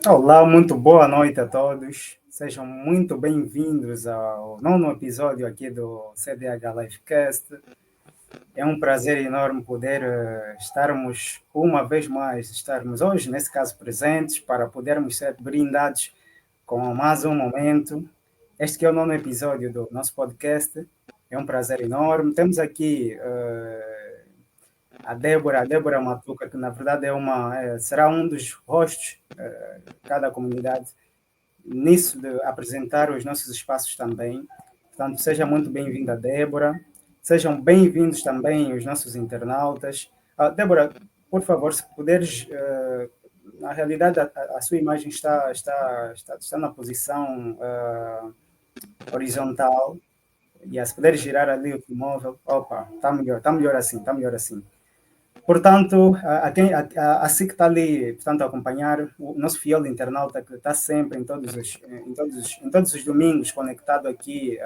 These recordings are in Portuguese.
Olá, muito boa noite a todos. Sejam muito bem-vindos ao nono episódio aqui do CDH Livecast. É um prazer enorme poder estarmos uma vez mais, estarmos hoje, nesse caso, presentes, para podermos ser brindados com mais um momento. Este que é o nono episódio do nosso podcast. É um prazer enorme. Temos aqui a Débora Matuca, que na verdade será um dos hosts de cada comunidade nisso de apresentar os nossos espaços também. Portanto, seja muito bem-vinda, Débora. Sejam bem-vindos também os nossos internautas. Débora, por favor, se puderes, na realidade, a sua imagem está na posição horizontal, e se puder girar ali o móvel, opa, está melhor assim, está melhor assim. Portanto, assim que está ali, portanto, a acompanhar o nosso fiel internauta que está sempre em todos os domingos conectado aqui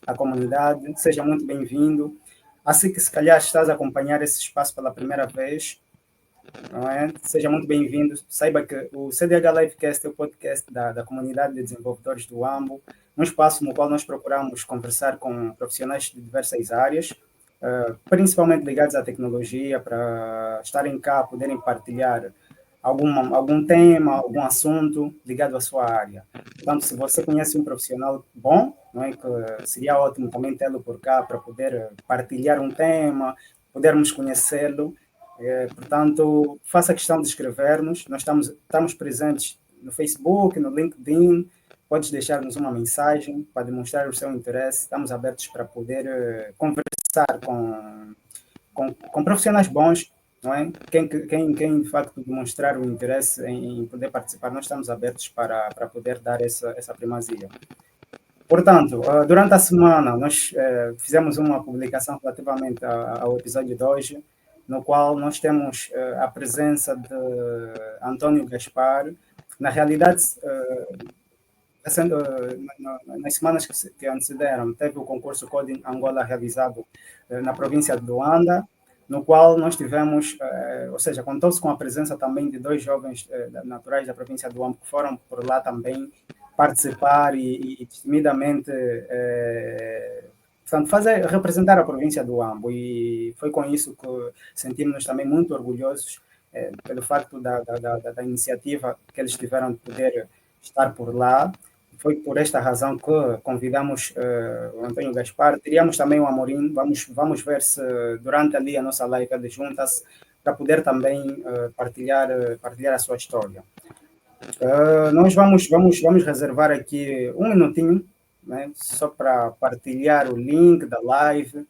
à comunidade, seja muito bem-vindo. Assim que se calhar estás a acompanhar esse espaço pela primeira vez, não é? Seja muito bem-vindo. Saiba que o CDH Livecast é o podcast da comunidade de desenvolvedores do AMBO, um espaço no qual nós procuramos conversar com profissionais de diversas áreas, principalmente ligados à tecnologia, para estarem cá, poderem partilhar algum tema, algum assunto ligado à sua área. Portanto, se você conhece um profissional bom, não é, que seria ótimo também tê-lo por cá para poder partilhar um tema, podermos conhecê-lo. Portanto, faça questão de escrever-nos. Nós estamos presentes no Facebook, no LinkedIn. Podes deixar-nos uma mensagem para demonstrar o seu interesse. Estamos abertos para poder conversar com profissionais bons, não é? Quem de facto demonstrar o interesse em poder participar, nós estamos abertos para poder dar essa primazia. Portanto, durante a semana, nós fizemos uma publicação relativamente ao episódio de hoje, no qual nós temos a presença de Antônio Gaspar. Na realidade, nas semanas que antecederam, teve o concurso Code Angola realizado na província de Luanda, no qual nós tivemos, ou seja, contou-se com a presença também de dois jovens naturais da província do Ambo, que foram por lá também participar e timidamente portanto, representar a província do Ambo. E foi com isso que sentimos-nos também muito orgulhosos pelo facto da iniciativa que eles tiveram de poder estar por lá. Foi por esta razão que convidamos o Antônio Gaspar. Teríamos também o Amorim. Vamos ver se durante ali a nossa live ele junta-se para poder também partilhar a sua história. Nós vamos reservar aqui um minutinho, né, só para partilhar o link da live,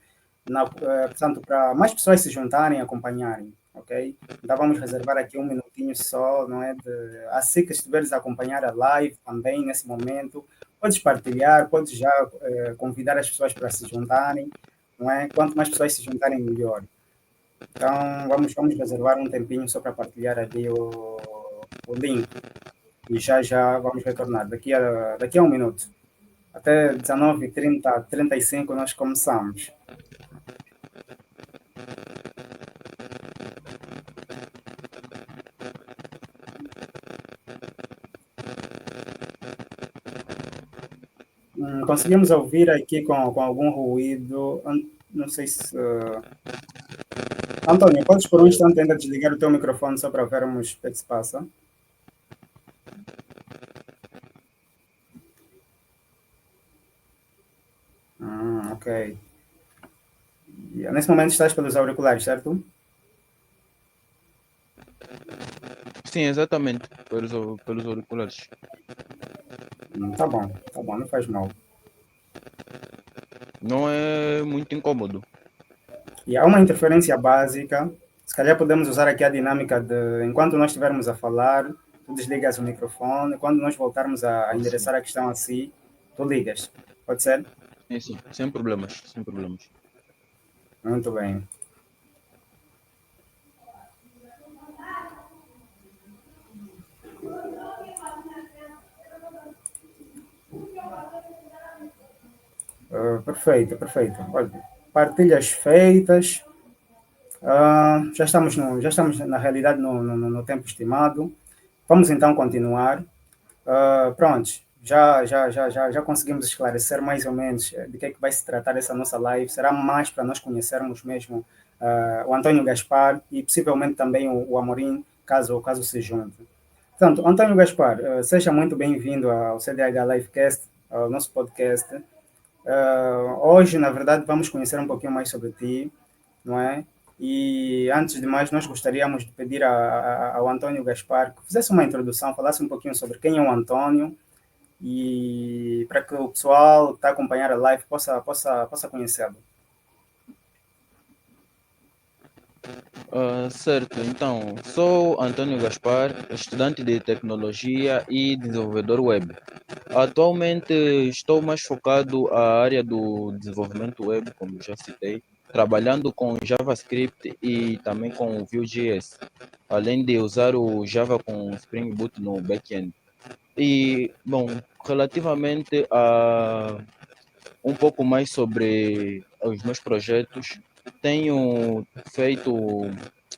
portanto, para mais pessoas se juntarem e acompanharem, ok? Então vamos reservar aqui um minutinho só, não é? Assim que estiveres a acompanhar a live também, nesse momento, podes partilhar, podes já convidar as pessoas para se juntarem, não é? Quanto mais pessoas se juntarem, melhor. Então vamos reservar um tempinho só para partilhar ali o link. E já vamos retornar daqui a um minuto. Até 19h30, 35 nós começamos. Conseguimos ouvir aqui com algum ruído. Não sei se. Antônio, podes por um instante ainda desligar o teu microfone só para vermos o que se passa? Ok. Nesse momento estás pelos auriculares, certo? Sim, exatamente, pelos auriculares. Tá bom, não faz mal. Não é muito incômodo. E há uma interferência básica. Se calhar podemos usar aqui a dinâmica de enquanto nós estivermos a falar, tu desligas o microfone, quando nós voltarmos a Sim, endereçar a questão assim, tu ligas. Pode ser? sim, sem problemas, sem problemas. Muito bem. Perfeito, perfeito. Olha, partilhas feitas. Já estamos na realidade no tempo estimado. Vamos então continuar. Pronto, já conseguimos esclarecer mais ou menos de que vai se tratar essa nossa live. Será mais para nós conhecermos mesmo o Antônio Gaspar e possivelmente também o Amorim, caso se junte. Portanto, Antônio Gaspar, seja muito bem-vindo ao CDH Livecast, ao nosso podcast. Hoje, na verdade, vamos conhecer um pouquinho mais sobre ti, não é? E antes de mais, nós gostaríamos de pedir ao Antônio Gaspar que fizesse uma introdução, falasse um pouquinho sobre quem é o Antônio e para que o pessoal que está a acompanhar a live possa conhecê-lo. Certo, então, sou Antônio Gaspar, estudante de tecnologia e desenvolvedor web. Atualmente estou mais focado à área do desenvolvimento web, como já citei, trabalhando com JavaScript e também com o Vue.js, além de usar o Java com Spring Boot no backend. E, bom, relativamente a um pouco mais sobre os meus projetos, tenho feito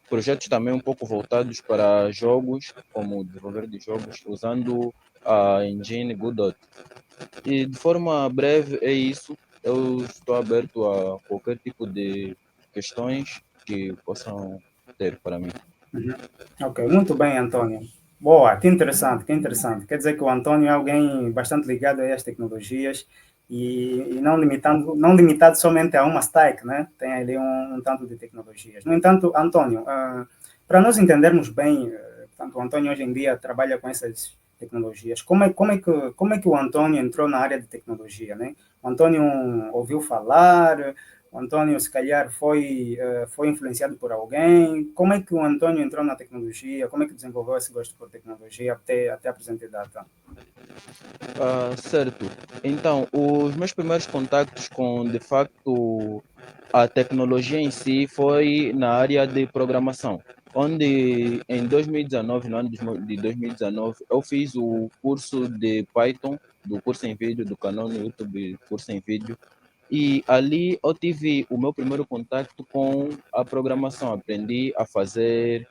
projetos também um pouco voltados para jogos, como desenvolver de jogos, usando a engine Godot. E de forma breve é isso. Eu estou aberto a qualquer tipo de questões que possam ter para mim. Uhum. Ok, muito bem, Antônio. Boa, que interessante, que interessante. Quer dizer que o Antônio é alguém bastante ligado às tecnologias e não limitado somente a uma stack, né? Tem ali um tanto de tecnologias. No entanto, Antônio, para nós entendermos bem, portanto, o Antônio hoje em dia trabalha com essas tecnologias. Como é que o Antônio entrou na área de tecnologia, né? O Antônio ouviu falar, o Antônio, se calhar, foi influenciado por alguém. Como é que o Antônio entrou na tecnologia? Como é que desenvolveu esse gosto por tecnologia até a presente data? Certo. Então, os meus primeiros contactos com, de facto, a tecnologia em si foi na área de programação, onde em 2019, no ano de 2019, eu fiz o curso de Python, do curso em vídeo, do canal no YouTube, curso em vídeo, e ali eu tive o meu primeiro contato com a programação. Aprendi a fazer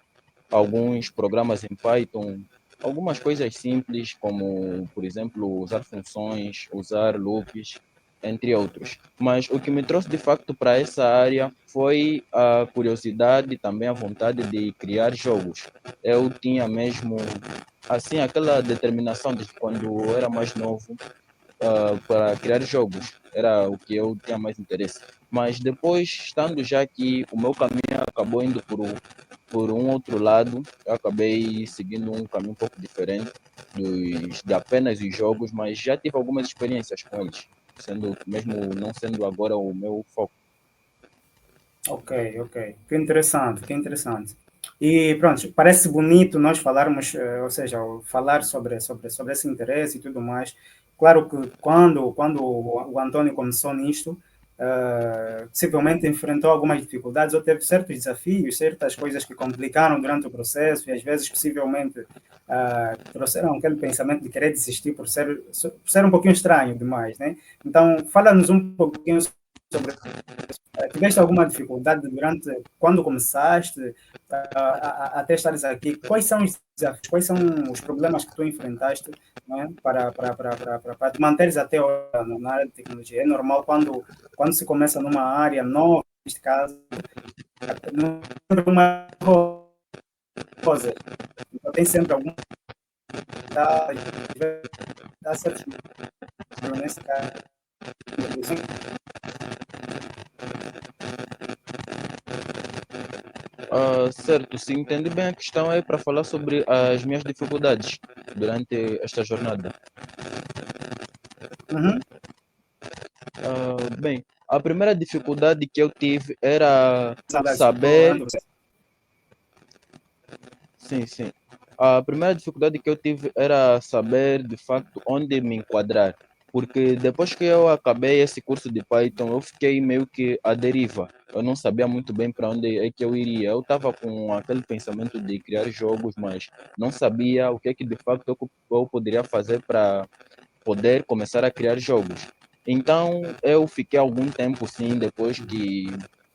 alguns programas em Python, algumas coisas simples, como, por exemplo, usar funções, usar loops, entre outros. Mas o que me trouxe de facto para essa área foi a curiosidade e também a vontade de criar jogos. Eu tinha mesmo, assim, aquela determinação de quando eu era mais novo, para criar jogos. Era o que eu tinha mais interesse. Mas depois, estando já aqui, o meu caminho acabou indo por um outro lado. Eu acabei seguindo um caminho um pouco diferente de apenas os jogos, mas já tive algumas experiências com eles, sendo mesmo não sendo agora o meu foco. Ok, ok. Que interessante, que interessante. E pronto, parece bonito nós falarmos, ou seja, falar sobre esse interesse e tudo mais. Claro que quando o Antônio começou nisto, possivelmente enfrentou algumas dificuldades ou teve certos desafios, certas coisas que complicaram durante o processo e às vezes possivelmente trouxeram aquele pensamento de querer desistir por ser um pouquinho estranho demais, né? Então, fala-nos um pouquinho sobre tiveste alguma dificuldade durante quando começaste até estares aqui? Quais são os desafios, quais são os problemas que tu enfrentaste, não é? Para te manteres até agora na área de tecnologia? É normal quando se começa numa área nova, neste caso, não é uma coisa. Então, tem sempre algum dá certos nesse caso. Certo, se entendi bem a questão é para falar sobre as minhas dificuldades durante esta jornada. Uhum. Bem, a primeira dificuldade que eu tive era Saudades saber. durante o processo. Sim, sim. A primeira dificuldade que eu tive era saber de facto onde me enquadrar, porque depois que eu acabei esse curso de Python, eu fiquei meio que à deriva. Eu não sabia muito bem para onde é que eu iria. Eu estava com aquele pensamento de criar jogos, mas não sabia o que é que de facto eu poderia fazer para poder começar a criar jogos. Então, eu fiquei algum tempo, sim, depois que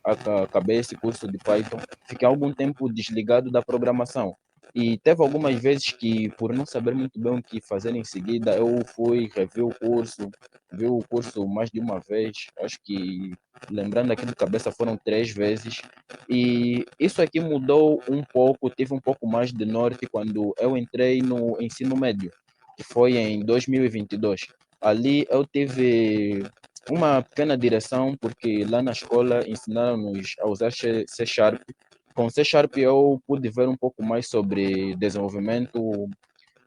acabei esse curso de Python, fiquei algum tempo desligado da programação. E teve algumas vezes que, por não saber muito bem o que fazer em seguida, eu fui rever o curso, vi o curso mais de uma vez, acho que, lembrando aqui de cabeça, foram 3 vezes. E isso aqui mudou um pouco, tive um pouco mais de norte quando eu entrei no ensino médio, que foi em 2022. Ali eu tive uma pequena direção, porque lá na escola ensinaram-nos a usar C Sharp. Com C Sharp eu pude ver um pouco mais sobre desenvolvimento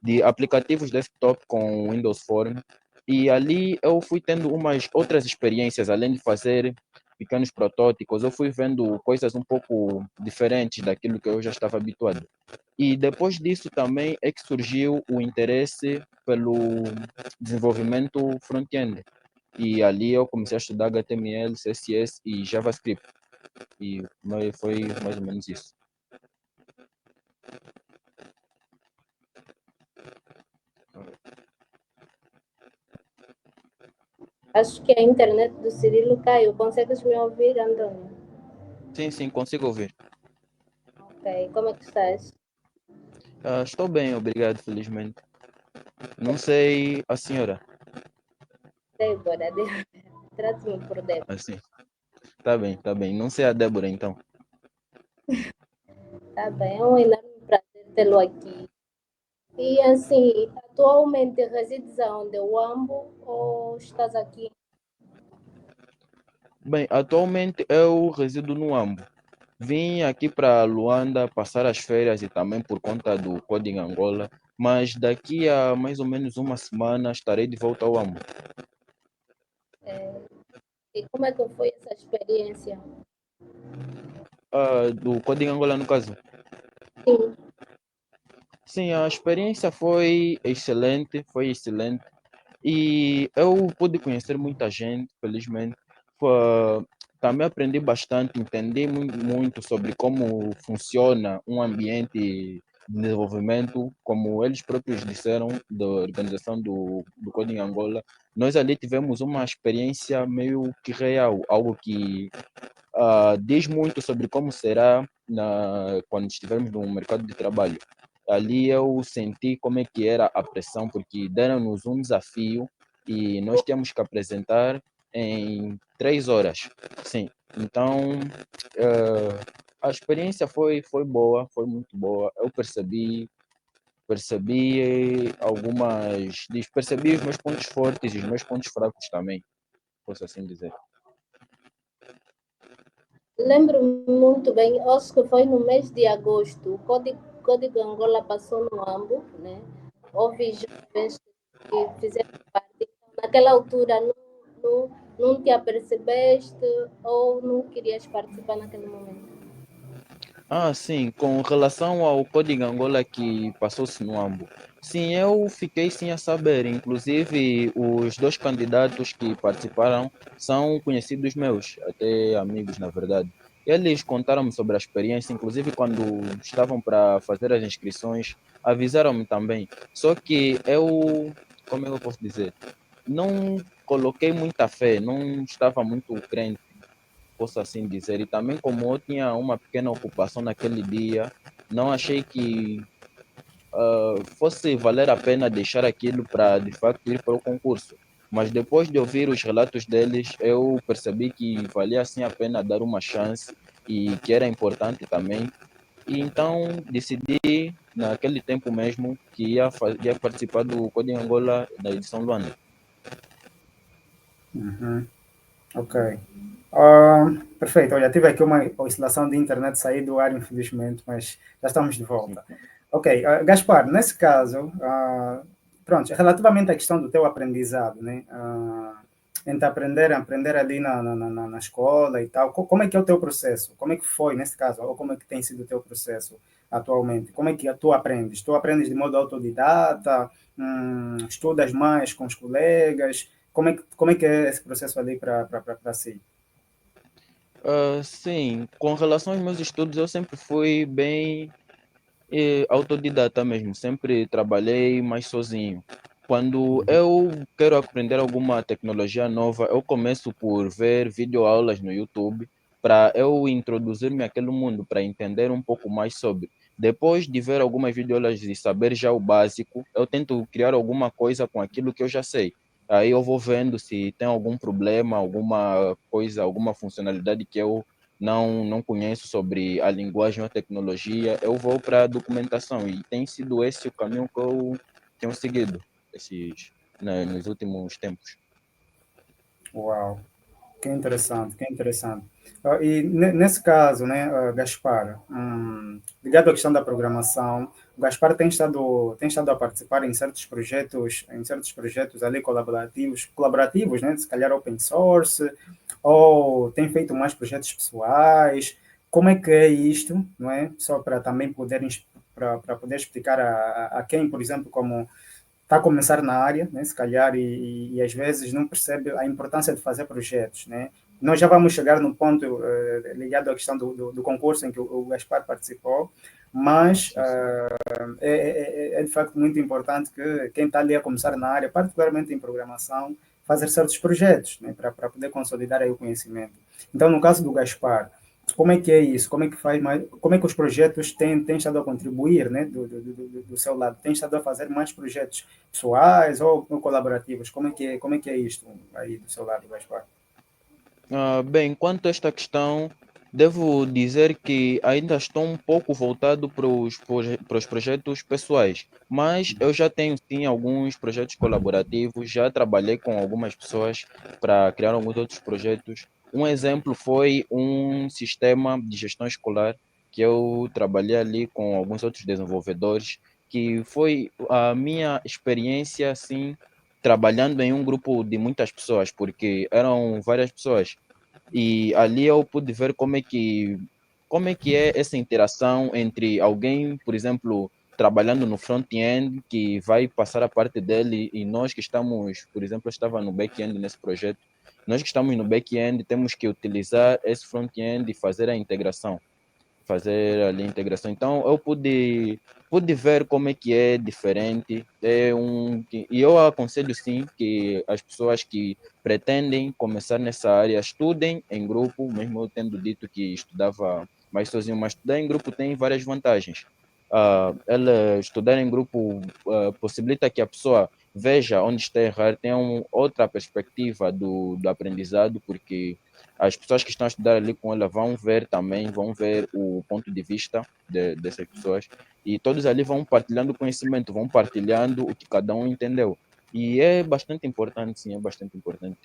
de aplicativos desktop com Windows Phone, e ali eu fui tendo umas outras experiências, além de fazer pequenos protótipos, eu fui vendo coisas um pouco diferentes daquilo que eu já estava habituado. E depois disso também é que surgiu o interesse pelo desenvolvimento front-end. E ali eu comecei a estudar HTML, CSS e JavaScript. E foi mais ou menos isso. Acho que a internet do Cirilo caiu. Consegues me ouvir, Antônio? Sim, sim, consigo ouvir. Ok. Como é que estás? Estou bem, obrigado, felizmente. Não sei a senhora. Débora, trate-me por Débora. Assim, tá bem, tá bem. Não sei a Débora, então. Tá bem, é um enorme prazer tê-lo aqui. E assim, atualmente resides aonde? Uambo ou estás aqui? Bem, atualmente eu resido no Ambo. Vim aqui para Luanda passar as férias e também por conta do Coding Angola, mas daqui a mais ou menos uma semana estarei de volta ao Ambo. E como é que foi essa experiência? Do Coding Angola, no caso. Sim, Sim, a experiência foi excelente, foi excelente. E eu pude conhecer muita gente, felizmente. Foi- Também aprendi bastante, entendi muito sobre como funciona um ambiente de desenvolvimento, como eles próprios disseram, da organização do Coding Angola. Nós ali tivemos uma experiência meio que real, algo que diz muito sobre como será quando estivermos no mercado de trabalho. Ali eu senti como é que era a pressão, porque deram-nos um desafio e nós tínhamos que apresentar em 3 horas. Sim, então a experiência foi boa, foi muito boa. Eu percebi percebi os meus pontos fortes e os meus pontos fracos também, posso assim dizer. lembro-me muito bem, acho que foi no mês de agosto, o Código Angola passou no AMBO, né? Houve jovens que fizeram parte. Então, naquela altura, não, não te apercebeste ou não querias participar naquele momento? Sim, com relação ao Código Angola que passou-se no AMBO. Sim, eu fiquei sim a saber. Inclusive, os dois candidatos que participaram são conhecidos meus, até amigos, na verdade. Eles contaram-me sobre a experiência, inclusive quando estavam para fazer as inscrições, avisaram-me também. Só que eu, como é que eu posso dizer? Não coloquei muita fé, não estava muito crente, posso assim dizer. E também, como eu tinha uma pequena ocupação naquele dia, não achei que fosse valer a pena deixar aquilo para de facto ir para o concurso. Mas depois de ouvir os relatos deles, eu percebi que valia assim a pena dar uma chance e que era importante também. E então decidi, naquele tempo mesmo, que ia participar do Código Angola da edição Luanda. Uhum. Ok. Perfeito. Olha, tive aqui uma oscilação de internet, saí do ar, infelizmente, mas já estamos de Sim. volta. Ok. Gaspar, nesse caso, pronto, relativamente à questão do teu aprendizado, né? Entre aprender ali na escola e tal, como é que é o teu processo? Como é que foi nesse caso? Ou como é que tem sido o teu processo atualmente? Como é que tu aprendes? Tu aprendes de modo autodidata? Estudas mais com os colegas? Como é que é esse processo ali para si? Sim, com relação aos meus estudos, eu sempre fui bem autodidata mesmo, sempre trabalhei mais sozinho. Quando Uhum. eu quero aprender alguma tecnologia nova, eu começo por ver videoaulas no YouTube para eu introduzir-me àquele mundo, para entender um pouco mais sobre. Depois de ver algumas videoaulas e saber já o básico, eu tento criar alguma coisa com aquilo que eu já sei. Aí eu vou vendo se tem algum problema, alguma coisa, alguma funcionalidade que eu não conheço sobre a linguagem ou a tecnologia, eu vou para a documentação. E tem sido esse o caminho que eu tenho seguido nos últimos tempos. Uau, que interessante, que interessante. E nesse caso, né, Gaspar, ligado à questão da programação, o Gaspar tem estado a participar em certos projetos ali colaborativos, né, se calhar open source, ou tem feito mais projetos pessoais. Como é que é isto, não é? Só para também para poder explicar a quem, por exemplo, como está a começar na área, né, se calhar, e às vezes não percebe a importância de fazer projetos, né? Nós já vamos chegar no ponto ligado à questão do concurso em que o Gaspar participou, mas Sim, sim. é de facto muito importante que quem está ali a começar na área, particularmente em programação, fazer certos projetos, né, para poder consolidar aí o conhecimento. Então, no caso do Gaspar, como é que é isso? Como é que faz mais? Como é que os projetos têm estado a contribuir, né, do seu lado? Tem estado a fazer mais projetos pessoais ou colaborativos? Como é que é isto aí do seu lado, Gaspar? Bem, quanto a esta questão, devo dizer que ainda estou um pouco voltado para os projetos pessoais, mas eu já tenho sim alguns projetos colaborativos, já trabalhei com algumas pessoas para criar alguns outros projetos. Um exemplo foi um sistema de gestão escolar que eu trabalhei ali com alguns outros desenvolvedores, que foi a minha experiência assim trabalhando em um grupo de muitas pessoas, porque eram várias pessoas. E ali eu pude ver como é que é essa interação entre alguém, por exemplo, trabalhando no front-end, que vai passar a parte dele, e nós que estamos, por exemplo, eu estava no back-end nesse projeto, nós que estamos no back-end temos que utilizar esse front-end e fazer a integração, fazer ali a integração. Então eu pude ver como é que é diferente. E eu aconselho sim que as pessoas que pretendem começar nessa área estudem em grupo, mesmo eu tendo dito que estudava mais sozinho, mas estudar em grupo tem várias vantagens. Ela estudar em grupo possibilita que a pessoa veja onde está a errar, tenha outra perspectiva do aprendizado, porque as pessoas que estão a estudar ali com ela vão ver também, vão ver o ponto de vista dessas pessoas, e todos ali vão partilhando conhecimento, vão partilhando o que cada um entendeu. E é bastante importante, sim, é bastante importante.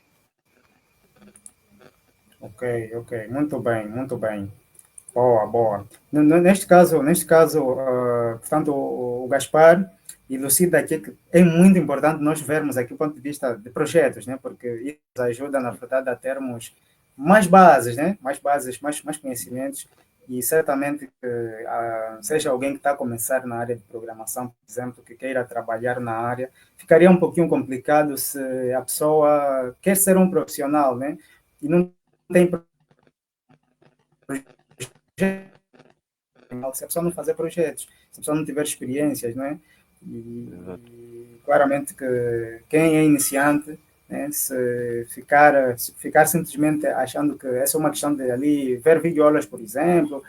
Ok, ok, muito bem, muito bem. Boa, boa. Neste caso, portanto, o Gaspar elucida aqui que é muito importante nós vermos aqui o ponto de vista de projetos, né? Porque isso ajuda, na verdade, a termos mais bases, né? Mais bases, mais conhecimentos e certamente que seja alguém que está a começar na área de programação, por exemplo, que queira trabalhar na área, ficaria um pouquinho complicado se a pessoa quer ser um profissional, né? E não tem se a pessoa não fazer projetos, se a pessoa não tiver experiências, não é? Exato. E claramente que quem é iniciante, né, se ficar simplesmente achando que é só uma questão de ali ver videoaulas, por exemplo,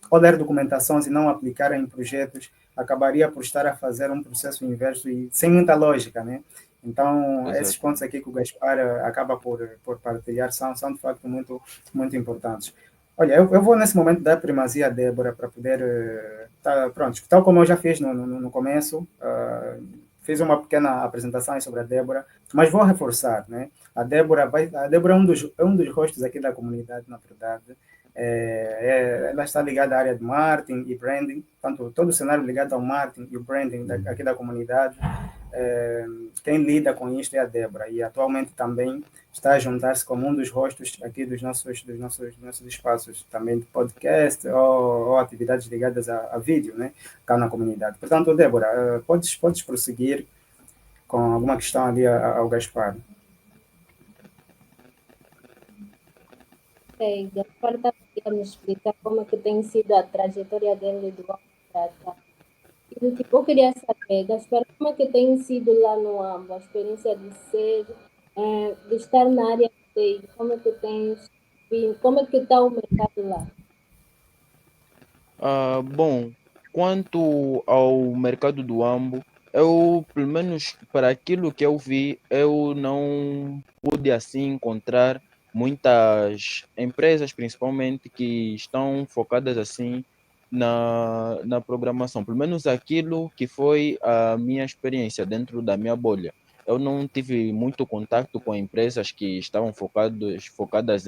ou ler documentações e não aplicar em projetos, acabaria por estar a fazer um processo inverso e sem muita lógica, né? Então, esses Exato. pontos aqui que o Gaspar acaba por partilhar são de facto muito, muito importantes. Olha, eu vou nesse momento dar primazia à Débora para poder. Pronto, tal como eu já fiz no começo, fiz uma pequena apresentação aí sobre a Débora, mas vou reforçar, né? A Débora é um dos rostos aqui da comunidade, na verdade. Ela está ligada à área de marketing e branding, tanto todo o cenário ligado ao marketing e o branding aqui da comunidade. É, quem lida com isto é a Débora e atualmente também está a juntar-se como um dos rostos aqui dos nossos espaços, também de podcast ou atividades ligadas a vídeo, né, cá na comunidade. Portanto, Débora, podes prosseguir com alguma questão ali ao Gaspar. Ok, Gaspar está a nos explicar como é que tem sido a trajetória dele do ano para cá. E do tipo, eu queria saber, Gaspar, como é que tem sido lá no AMBO, a experiência de de estar na área de TI, como é que tens vindo, como é que está o mercado lá? Bom, quanto ao mercado do Ambo, eu, pelo menos para aquilo que eu vi, eu não pude assim encontrar muitas empresas, principalmente, que estão focadas assim na programação. Pelo menos aquilo que foi a minha experiência dentro da minha bolha. Eu não tive muito contato com empresas que estavam focadas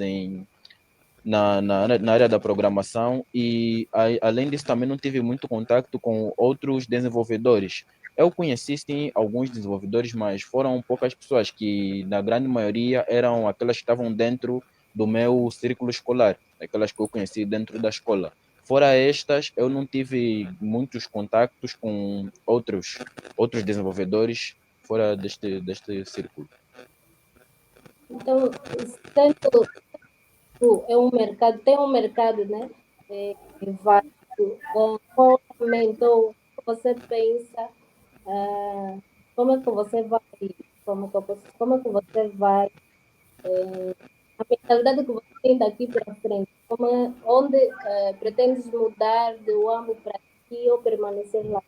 na área da programação e, além disso, também não tive muito contato com outros desenvolvedores. Eu conheci, sim, alguns desenvolvedores, mas foram poucas pessoas que, na grande maioria, eram aquelas que estavam dentro do meu círculo escolar, aquelas que eu conheci dentro da escola. Fora estas, eu não tive muitos contactos com outros desenvolvedores fora deste círculo. Então, tanto é um mercado, tem um mercado, né? Válido. Qual aumentou, você pensa, como é que você vai, como é que você vai, a mentalidade que você tem daqui para frente, onde pretendes mudar do âmbito para aqui ou permanecer lá?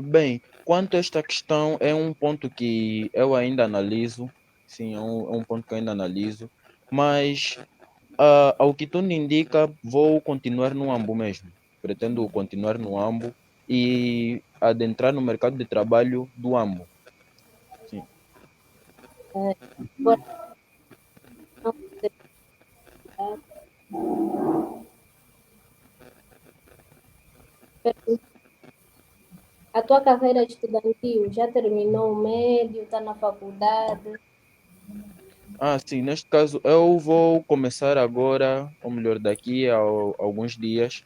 Bem, quanto a esta questão, é um ponto que eu ainda analiso, sim, é um ponto que eu ainda analiso, mas ao que tudo indica, vou continuar no AMBO mesmo. Pretendo continuar no AMBO e adentrar no mercado de trabalho do AMBO. Sim. Agora, a tua carreira estudantil já terminou o médio, está na faculdade? Sim, neste caso eu vou começar agora, ou melhor, daqui a alguns dias,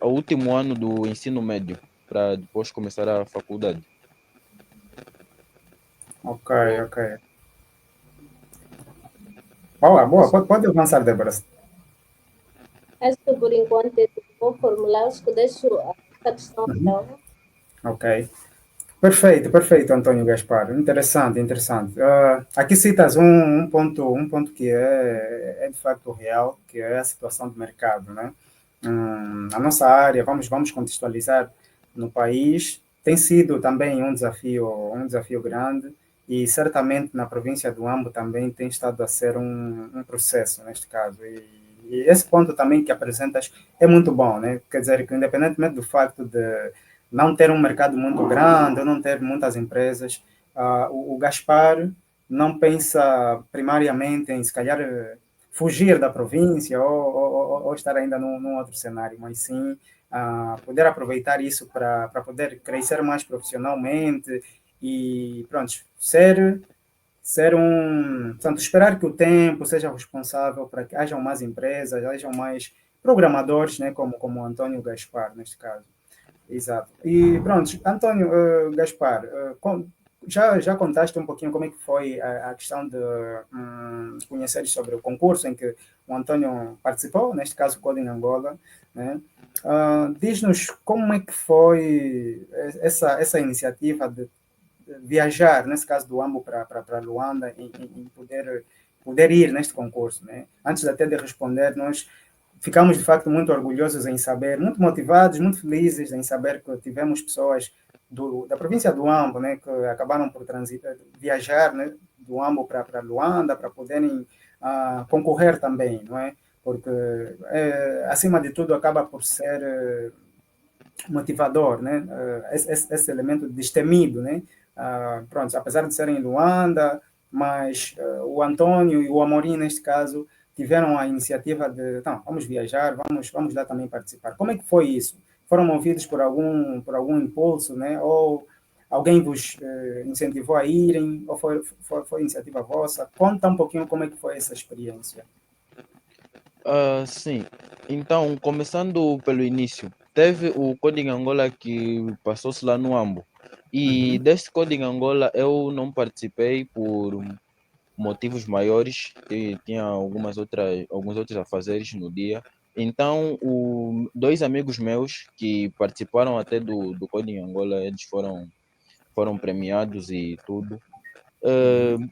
o último ano do ensino médio, para depois começar a faculdade. Ok, ok. Boa, boa. Pode avançar, Débora. Acho que por enquanto eu vou formular, acho que deixo essa questão então. Ok. Perfeito, perfeito, Antônio Gaspar. Interessante, interessante. Aqui citas um ponto que é de facto real, que é a situação do mercado, né? A nossa área, vamos contextualizar no país, tem sido também um desafio grande e certamente na província do Ambo também tem estado a ser um processo neste caso. E esse ponto também que apresentas é muito bom, né? Quer dizer que independentemente do facto de não ter um mercado muito grande, ou não ter muitas empresas, o Gaspar não pensa primariamente em, se calhar, fugir da província ou estar ainda num outro cenário, mas sim poder aproveitar isso para poder crescer mais profissionalmente e, pronto, ser portanto, esperar que o tempo seja responsável para que hajam mais empresas, hajam mais programadores, né, como o Antônio Gaspar, neste caso. Exato. E pronto, Antônio, Gaspar, já contaste um pouquinho como é que foi a questão de conhecer sobre o concurso em que o Antônio participou, neste caso o Coding Angola, né? Diz-nos como é que foi essa iniciativa de viajar, nesse caso do AMBO para Luanda, em poder ir neste concurso, né? Antes até de responder, nós ficamos de facto muito orgulhosos em saber, muito motivados, muito felizes em saber que tivemos pessoas da província do Ambo, né, que acabaram por viajar, né, do Ambo para Luanda para poderem concorrer também, não é? Porque acima de tudo acaba por ser motivador, né? Esse elemento destemido, né? Pronto, apesar de serem em Luanda, mas o Antônio e o Amorim, neste caso, tiveram a iniciativa de, não, vamos viajar, vamos lá também participar. Como é que foi isso? Foram movidos por algum impulso, né? Ou alguém vos incentivou a irem, ou foi iniciativa vossa? Conta um pouquinho como é que foi essa experiência. Sim, então, começando pelo início, teve o Coding Angola que passou-se lá no Ambo. E Uhum. deste Coding Angola eu não participei por motivos maiores, tinha alguns outros afazeres no dia. Então, dois amigos meus que participaram até do Coding Angola, eles foram premiados e tudo.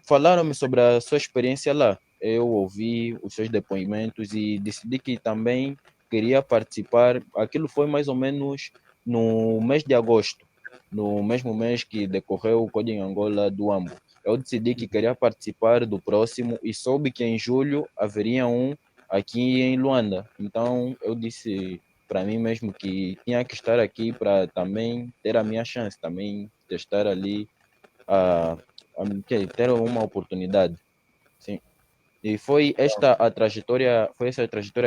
Falaram-me sobre a sua experiência lá. Eu ouvi os seus depoimentos e decidi que também queria participar. Aquilo foi mais ou menos no mês de agosto, no mesmo mês que decorreu o Coding Angola do AMBO. Eu decidi que queria participar do próximo e soube que em julho haveria um aqui em Luanda. Então eu disse para mim mesmo que tinha que estar aqui para também ter a minha chance, também testar ali, a, ter uma oportunidade. Sim. E foi essa a trajetória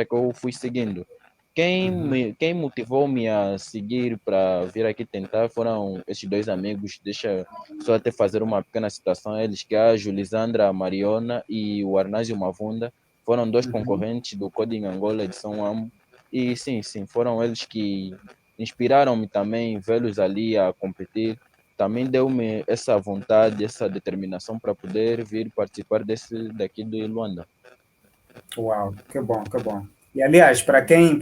que eu fui seguindo. Quem motivou-me a seguir para vir aqui tentar foram esses dois amigos. Deixa só até fazer uma pequena citação a eles, que é a Julisandra Mariona e o Arnásio Mavunda. Foram dois Uhum. concorrentes do Coding Angola edição AMO. E sim, foram eles que inspiraram-me também, vê-los ali a competir. Também deu-me essa vontade, essa determinação para poder vir participar daqui de Luanda. Uau, que bom, que bom. E aliás, para quem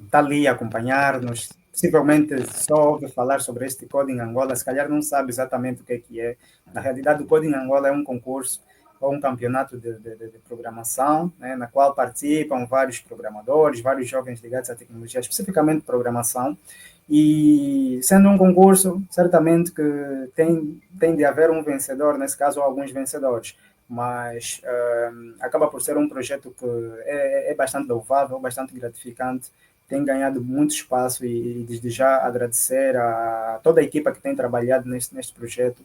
está ali a acompanhar-nos, possivelmente só ouve falar sobre este Coding Angola, se calhar não sabe exatamente o que é. Na realidade, o Coding Angola é um concurso ou um campeonato de programação, né, na qual participam vários programadores, vários jovens ligados à tecnologia, especificamente programação. E sendo um concurso, certamente que tem de haver um vencedor, nesse caso, ou alguns vencedores, mas acaba por ser um projeto que é bastante louvável, bastante gratificante, tem ganhado muito espaço e desde já agradecer a toda a equipa que tem trabalhado neste projeto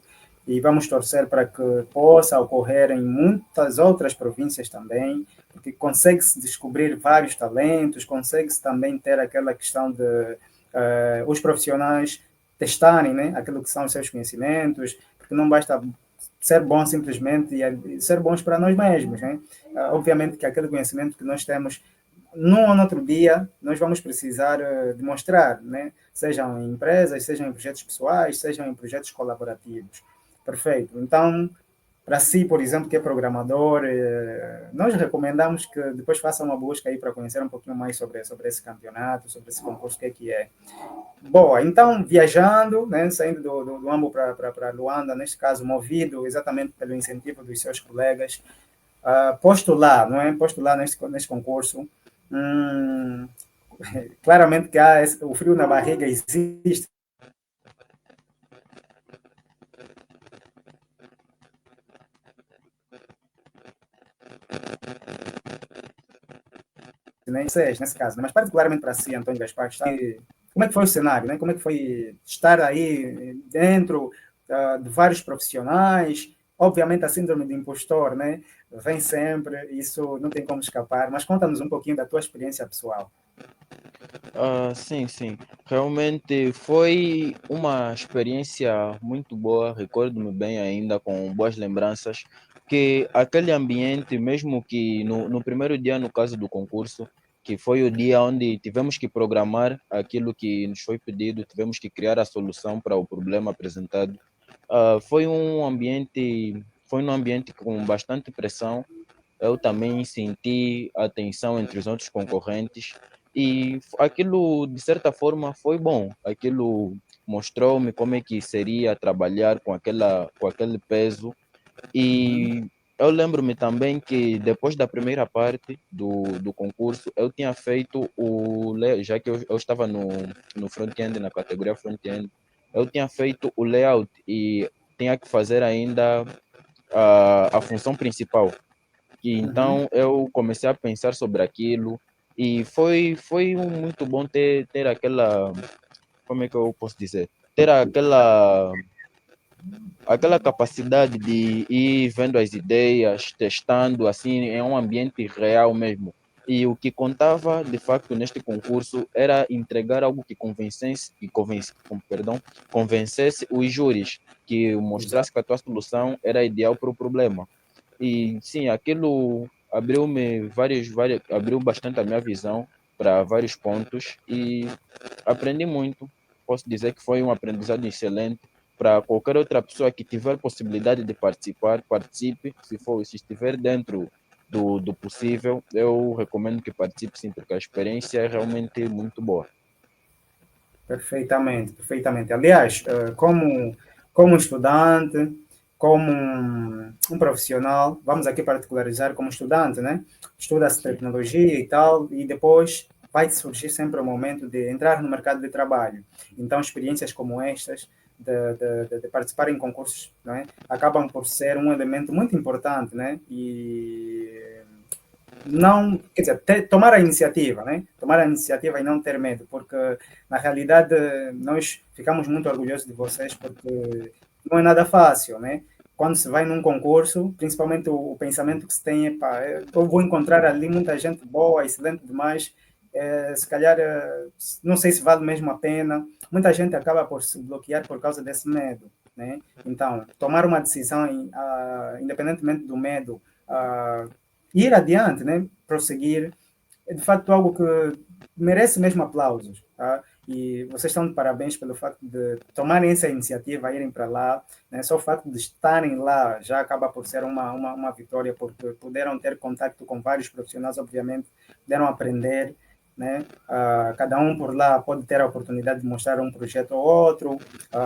e vamos torcer para que possa ocorrer em muitas outras províncias também, porque consegue-se descobrir vários talentos, consegue-se também ter aquela questão de os profissionais testarem, né, aquilo que são os seus conhecimentos, porque não basta ser bom simplesmente e ser bons para nós mesmos, né? Obviamente que aquele conhecimento que nós temos num ou no outro dia nós vamos precisar demonstrar, né? Sejam em empresas, sejam em projetos pessoais, sejam em projetos colaborativos. Perfeito. Então, para si, por exemplo, que é programador, nós recomendamos que depois faça uma busca aí para conhecer um pouquinho mais sobre esse campeonato, sobre esse concurso, o que é. Boa, então, viajando, né, saindo do AMBO para Luanda, neste caso, movido exatamente pelo incentivo dos seus colegas, postular, não é? Postular neste concurso. Hum, claramente que o frio na barriga existe, né? Nesse caso, né? Mas particularmente para si, Antônio Gaspar, como é que foi o cenário, né? Como é que foi estar aí dentro de vários profissionais? Obviamente a síndrome do impostor, né? Vem sempre, isso não tem como escapar, mas conta-nos um pouquinho da tua experiência pessoal. Sim. Realmente foi uma experiência muito boa. Recordo-me bem ainda, com boas lembranças, que aquele ambiente, mesmo que no primeiro dia, no caso do concurso, que foi o dia onde tivemos que programar aquilo que nos foi pedido, tivemos que criar a solução para o problema apresentado. Foi um ambiente com bastante pressão. Eu também senti a tensão entre os outros concorrentes e aquilo, de certa forma, foi bom. Aquilo mostrou-me como é que seria trabalhar com aquele peso. E eu lembro-me também que depois da primeira parte do concurso, eu tinha feito já que eu estava no front-end, na categoria front-end, eu tinha feito o layout e tinha que fazer ainda a função principal. E Uhum. então eu comecei a pensar sobre aquilo e foi muito bom ter aquela, como é que eu posso dizer? Ter aquela capacidade de ir vendo as ideias, testando assim, em um ambiente real mesmo. E o que contava, de facto, neste concurso era entregar algo que convencesse os júris, que mostrasse Exato. que a tua solução era ideal para o problema. E sim, aquilo abriu bastante a minha visão para vários pontos e aprendi muito. Posso dizer que foi um aprendizado excelente para qualquer outra pessoa que tiver possibilidade de participar, participe. Se estiver dentro do possível, eu recomendo que participe sim, porque a experiência é realmente muito boa. Perfeitamente, perfeitamente. Aliás, como estudante, como um profissional, vamos aqui particularizar como estudante, né? Estuda-se Sim. tecnologia e tal, e depois vai surgir sempre o momento de entrar no mercado de trabalho. Então, experiências como estas, de participar em concursos, não é? Acabam por ser um elemento muito importante, né? E não, quer dizer, tomar a iniciativa, né? Tomar a iniciativa e não ter medo, porque na realidade nós ficamos muito orgulhosos de vocês, porque não é nada fácil, né? Quando se vai num concurso, principalmente o pensamento que se tem é, pá, eu vou encontrar ali muita gente boa, excelente demais, se calhar, não sei se vale mesmo a pena. Muita gente acaba por se bloquear por causa desse medo, né? Então, tomar uma decisão, independentemente do medo, ir adiante, né? Prosseguir, é de facto algo que merece mesmo aplausos, tá? E vocês estão de parabéns pelo facto de tomarem essa iniciativa, irem para lá, né? Só o facto de estarem lá já acaba por ser uma vitória, porque puderam ter contato com vários profissionais, obviamente, puderam aprender, né? Cada um por lá pode ter a oportunidade de mostrar um projeto ou outro.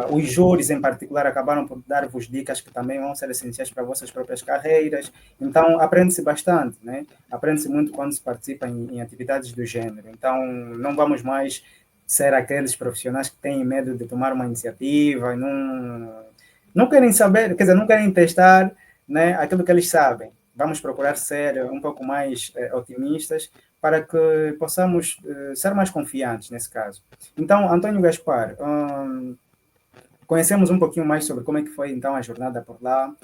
Os júris, em particular, acabaram por dar-vos dicas que também vão ser essenciais para vossas próprias carreiras. Então, aprende-se bastante, né? Aprende-se muito quando se participa em atividades do gênero. Então, não vamos mais ser aqueles profissionais que têm medo de tomar uma iniciativa e não querem saber, quer dizer, não querem testar, né, aquilo que eles sabem. Vamos procurar ser um pouco mais otimistas para que possamos ser mais confiantes nesse caso. Então, Antônio Gaspar, conhecemos um pouquinho mais sobre como é que foi então a jornada por lá.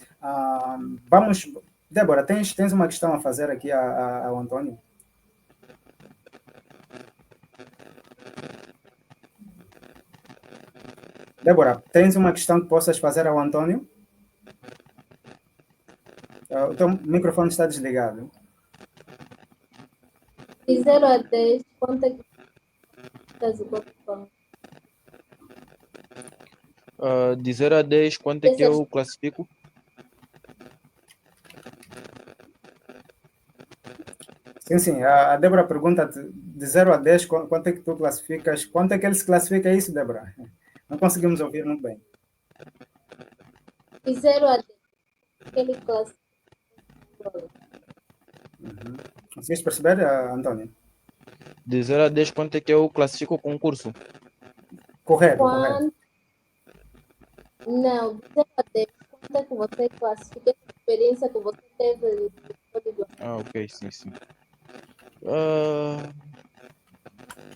Vamos, Débora, tens uma questão a fazer aqui ao Antônio? Débora, tens uma questão que possas fazer ao Antônio? O teu microfone está desligado. De 0 a 10, quanto é que estás o corpo? De 0 a 10, quanto é que eu classifico? Sim. A Débora pergunta de 0 a 10, quanto é que tu classificas? Quanto é que ele se classifica isso, Débora? Não conseguimos ouvir muito bem. De 0 a 10, ele classifica. Conseguiste perceber, Antônio? De 0 a 10, quanto é que eu classifico o concurso? Correto. Não, de 0 a 10, quanto é que você classifica a experiência que você teve? Ok, sim.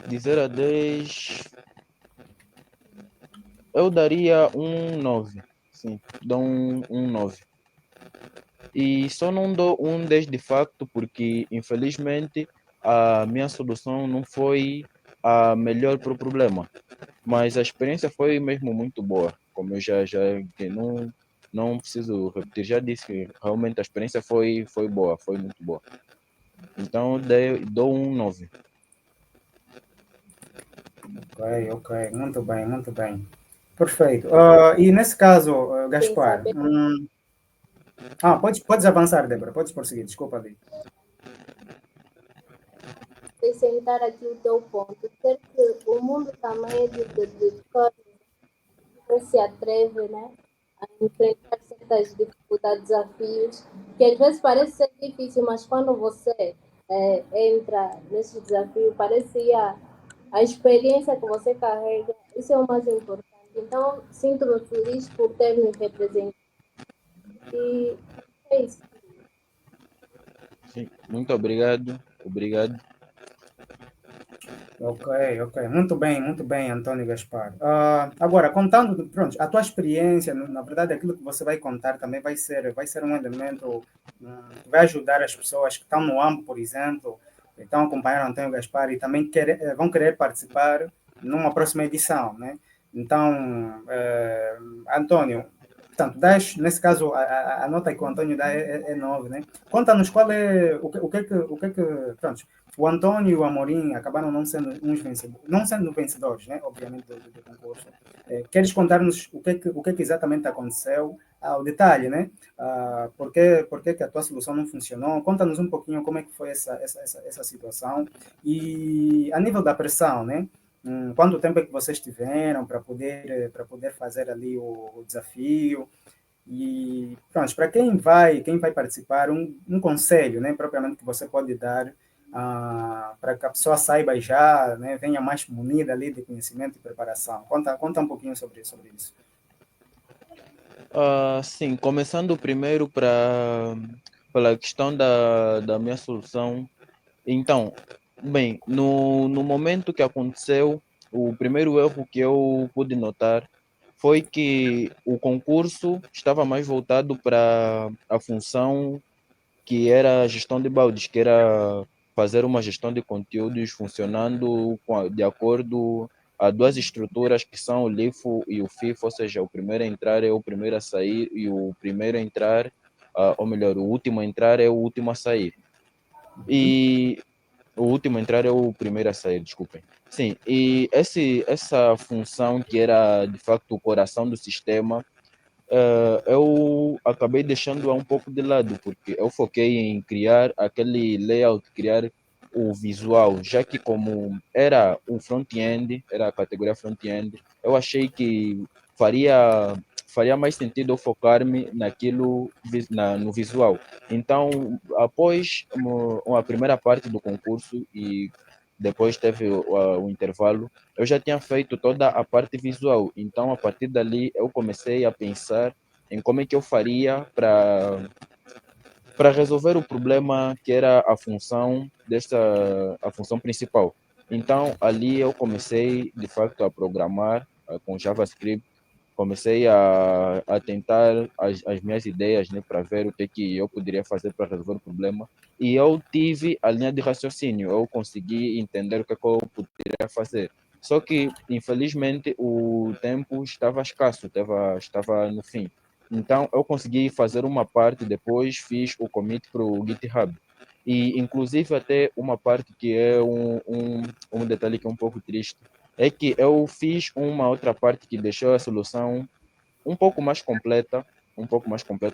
De 0 a 10, eu daria um 9. Sim, dou um 9. E só não dou um 10 de facto, porque infelizmente a minha solução não foi a melhor para o problema. Mas a experiência foi mesmo muito boa. Como eu já que não preciso repetir, já disse que realmente a experiência foi boa, foi muito boa. Então dou um 9. Ok. Muito bem. Perfeito. E nesse caso, Gaspar, podes avançar, Débora, podes prosseguir, desculpa ali. Acrescentar aqui o teu ponto, ser que o mundo também é de quem se atreve, né, a enfrentar certas dificuldades, desafios, que às vezes parece ser difícil, mas quando você entra nesse desafio, parece a experiência que você carrega, isso é o mais importante. Então, sinto-me feliz por ter me representado. E é isso. Sim, muito obrigado. Ok. Muito bem, Antônio Gaspar. Agora, contando, pronto, a tua experiência, na verdade, aquilo que você vai contar também vai ser um elemento que vai ajudar as pessoas que estão no AMBO, por exemplo, que estão acompanhando Antônio Gaspar e também vão querer participar numa próxima edição, né? Então, Antônio, portanto, nesse caso, a nota que o Antônio dá é 9, né? Conta-nos qual é, o que é que, pronto, o Antônio e o Amorim acabaram não sendo vencedores, né? Obviamente, do concurso. Queres contar-nos o que é que exatamente aconteceu? O detalhe, né? Por que a tua solução não funcionou? Conta-nos um pouquinho como é que foi essa situação. E a nível da pressão, né? Quanto tempo é que vocês tiveram para poder fazer ali o desafio? E pronto, para quem vai participar, um conselho, né, propriamente que você pode dar para que a pessoa saiba já, né, venha mais munida ali de conhecimento e preparação. Conta um pouquinho sobre isso. Sim, começando primeiro pela questão da minha solução. Então, bem, no momento que aconteceu, o primeiro erro que eu pude notar foi que o concurso estava mais voltado para a função que era a gestão de baldes, que era fazer uma gestão de conteúdos funcionando de acordo a duas estruturas que são o LIFO e o FIFO, ou seja, o primeiro a entrar é o primeiro a sair e o primeiro a entrar, ou melhor, o último a entrar é o último a sair. E o último a entrar é o primeiro a sair, desculpem. Sim, e essa função que era de facto o coração do sistema, eu acabei deixando-a um pouco de lado, porque eu foquei em criar aquele layout, criar o visual, já que como era o front-end, era a categoria front-end, eu achei que faria, faria mais sentido eu focar-me naquilo, no visual. Então, após uma primeira parte do concurso e depois teve o intervalo, eu já tinha feito toda a parte visual. Então, a partir dali, eu comecei a pensar em como é que eu faria para resolver o problema que era a função principal. Então, ali eu comecei, de facto, a programar com JavaScript, comecei a tentar as minhas ideias, né, para ver o que eu poderia fazer para resolver o problema. E eu tive a linha de raciocínio, eu consegui entender o que eu poderia fazer. Só que, infelizmente, o tempo estava escasso, estava no fim. Então, eu consegui fazer uma parte, depois fiz o commit para o GitHub. E, inclusive, até uma parte que é um detalhe que é um pouco triste, é que eu fiz uma outra parte que deixou a solução um pouco mais completa,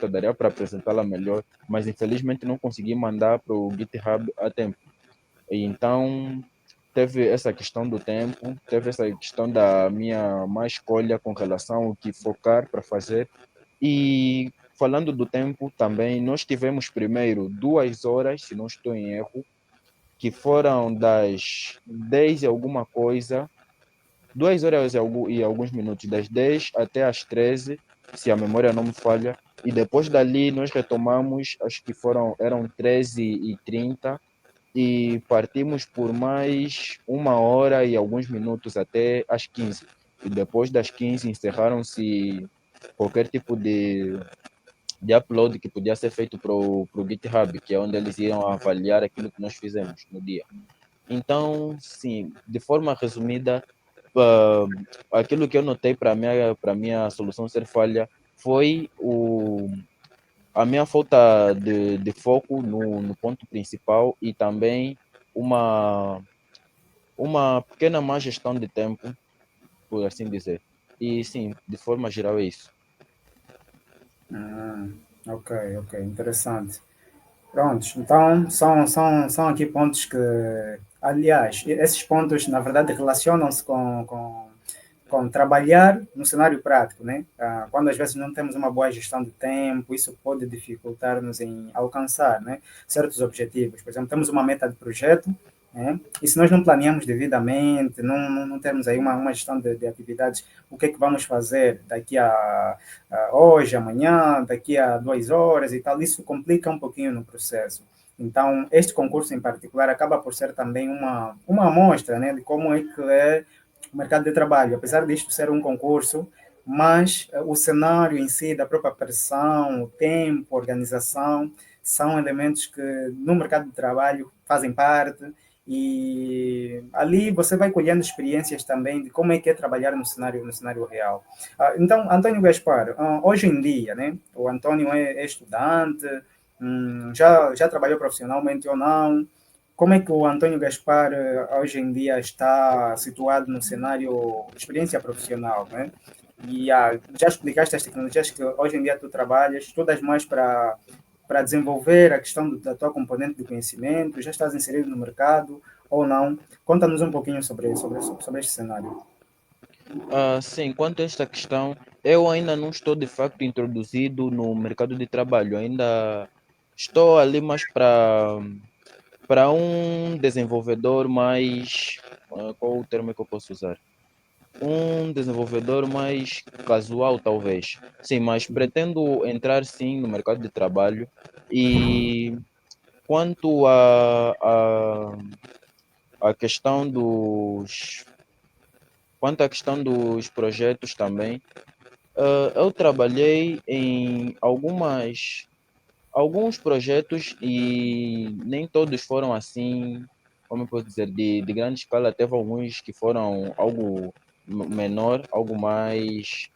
daria para apresentá-la melhor, mas infelizmente não consegui mandar para o GitHub a tempo. E então teve essa questão do tempo, teve essa questão da minha má escolha com relação ao que focar para fazer. E falando do tempo também, nós tivemos primeiro 2 horas, se não estou em erro, que foram das 10 e alguma coisa 2 horas e alguns minutos, das 10 até as 13, se a memória não me falha. E depois dali nós retomamos, acho que eram 13h30 e partimos por mais 1 hora e alguns minutos até as 15. E depois das 15 encerraram-se qualquer tipo de upload que podia ser feito para o GitHub, que é onde eles iam avaliar aquilo que nós fizemos no dia. Então, sim, de forma resumida, uh, aquilo que eu notei para minha solução ser falha foi a minha falta de foco no ponto principal e também uma, uma pequena má gestão de tempo, por assim dizer. E sim, de forma geral é isso. Ok, interessante. Prontos, então são aqui pontos que, aliás, esses pontos na verdade relacionam-se com trabalhar no cenário prático, né? Quando às vezes não temos uma boa gestão de tempo, isso pode dificultar-nos em alcançar, né, certos objetivos. Por exemplo, temos uma meta de projeto, né? E se nós não planeamos devidamente, não temos aí uma gestão de atividades, o que é que vamos fazer daqui a hoje, amanhã, daqui a 2 horas e tal, isso complica um pouquinho no processo. Então, este concurso em particular acaba por ser também uma amostra, né, de como é que é o mercado de trabalho, apesar disto ser um concurso, mas o cenário em si, da própria pressão, o tempo, a organização, são elementos que no mercado de trabalho fazem parte e ali você vai colhendo experiências também de como é que é trabalhar no cenário real. Então, Antônio Gaspar, hoje em dia, né, o Antônio é estudante, já trabalhou profissionalmente ou não? Como é que o Antônio Gaspar hoje em dia está situado no cenário de experiência profissional, né? E já explicaste as tecnologias que hoje em dia tu trabalhas, estudas mais para desenvolver a questão da tua componente de conhecimento, já estás inserido no mercado ou não? Conta-nos um pouquinho sobre este cenário. Sim, quanto a esta questão, eu ainda não estou de facto introduzido no mercado de trabalho, ainda estou ali mais para um desenvolvedor mais. Qual o termo que eu posso usar? Um desenvolvedor mais casual, talvez. Sim, mas pretendo entrar sim no mercado de trabalho. E quanto a questão dos. Quanto à questão dos projetos também, eu trabalhei em alguns projetos e nem todos foram assim, como eu posso dizer, de grande escala. Teve alguns que foram algo menor, algo mais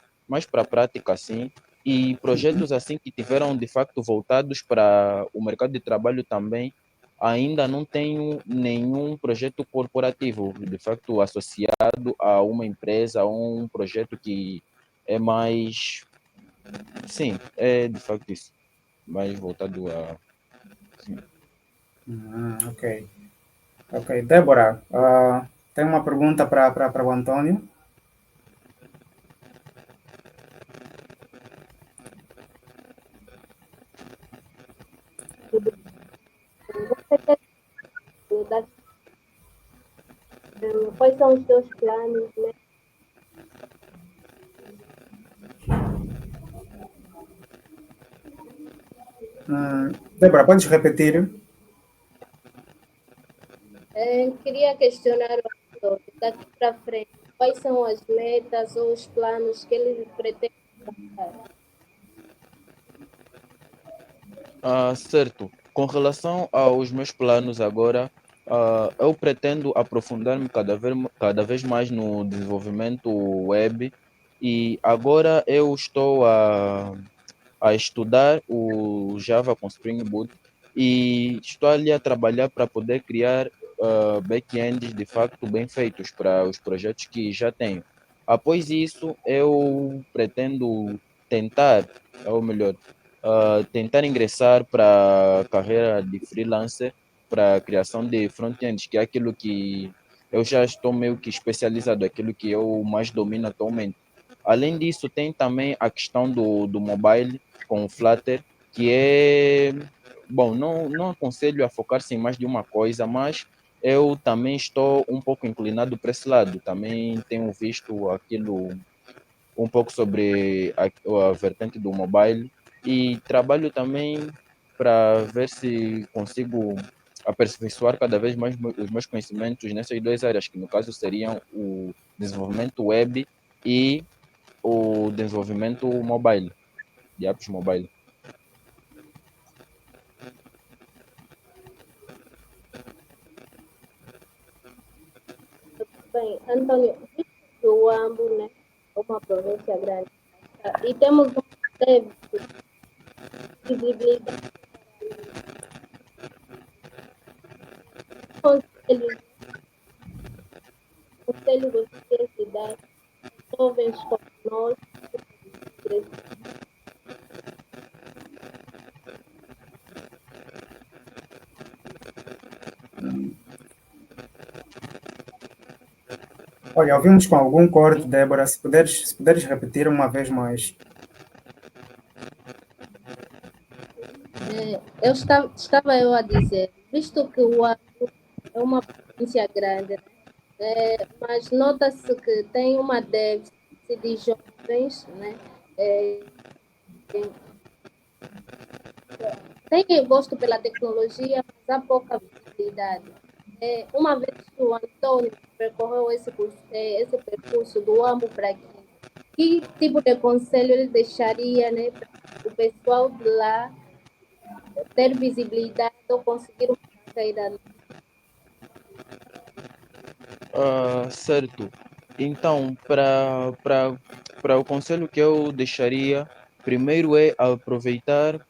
para a prática assim. E projetos assim que tiveram de facto voltados para o mercado de trabalho também, ainda não tenho nenhum projeto corporativo, de facto associado a uma empresa, a um projeto que é mais, sim, é de facto isso, mais voltado a. Ok. Ok. Débora, tem uma pergunta para o Antônio. Você quer dar, quais são os teus planos, né? Débora, podes repetir? Queria questionar o Antônio, daqui para frente, quais são as metas ou os planos que ele pretende alcançar? Certo. Com relação aos meus planos agora, eu pretendo aprofundar-me cada vez mais no desenvolvimento web e agora eu estou a estudar o Java com Spring Boot e estou ali a trabalhar para poder criar back-ends de facto bem feitos para os projetos que já tenho. Após isso, eu pretendo tentar, ou melhor, tentar ingressar para a carreira de freelancer, para a criação de front-ends, que é aquilo que eu já estou meio que especializado, aquilo que eu mais domino atualmente. Além disso, tem também a questão do mobile com o Flutter, que é, bom, não aconselho a focar-se em mais de uma coisa, mas eu também estou um pouco inclinado para esse lado. Também tenho visto aquilo um pouco sobre a vertente do mobile e trabalho também para ver se consigo aperfeiçoar cada vez mais os meus conhecimentos nessas duas áreas, que no caso seriam o desenvolvimento web e o desenvolvimento mobile, de apps mobile. Bem, Antônio, visto que o AMBO, né, é uma província grande, e temos um déficit de visibilidade, conselhos, conselho gostaria de dar a jovens como nós, Olha, ouvimos com algum corte, Débora. Se puderes repetir uma vez mais. estava eu a dizer, visto que o AMBO é uma província grande, né, mas nota-se que tem uma déficit de jovens, né, tem gosto pela tecnologia, mas há pouca visibilidade. Uma vez que o Antônio percorreu esse percurso do AMBO para aqui, que tipo de conselho ele deixaria, né, para o pessoal de lá ter visibilidade ou conseguir uma carreira? Certo. Então, para o conselho que eu deixaria, primeiro é aproveitar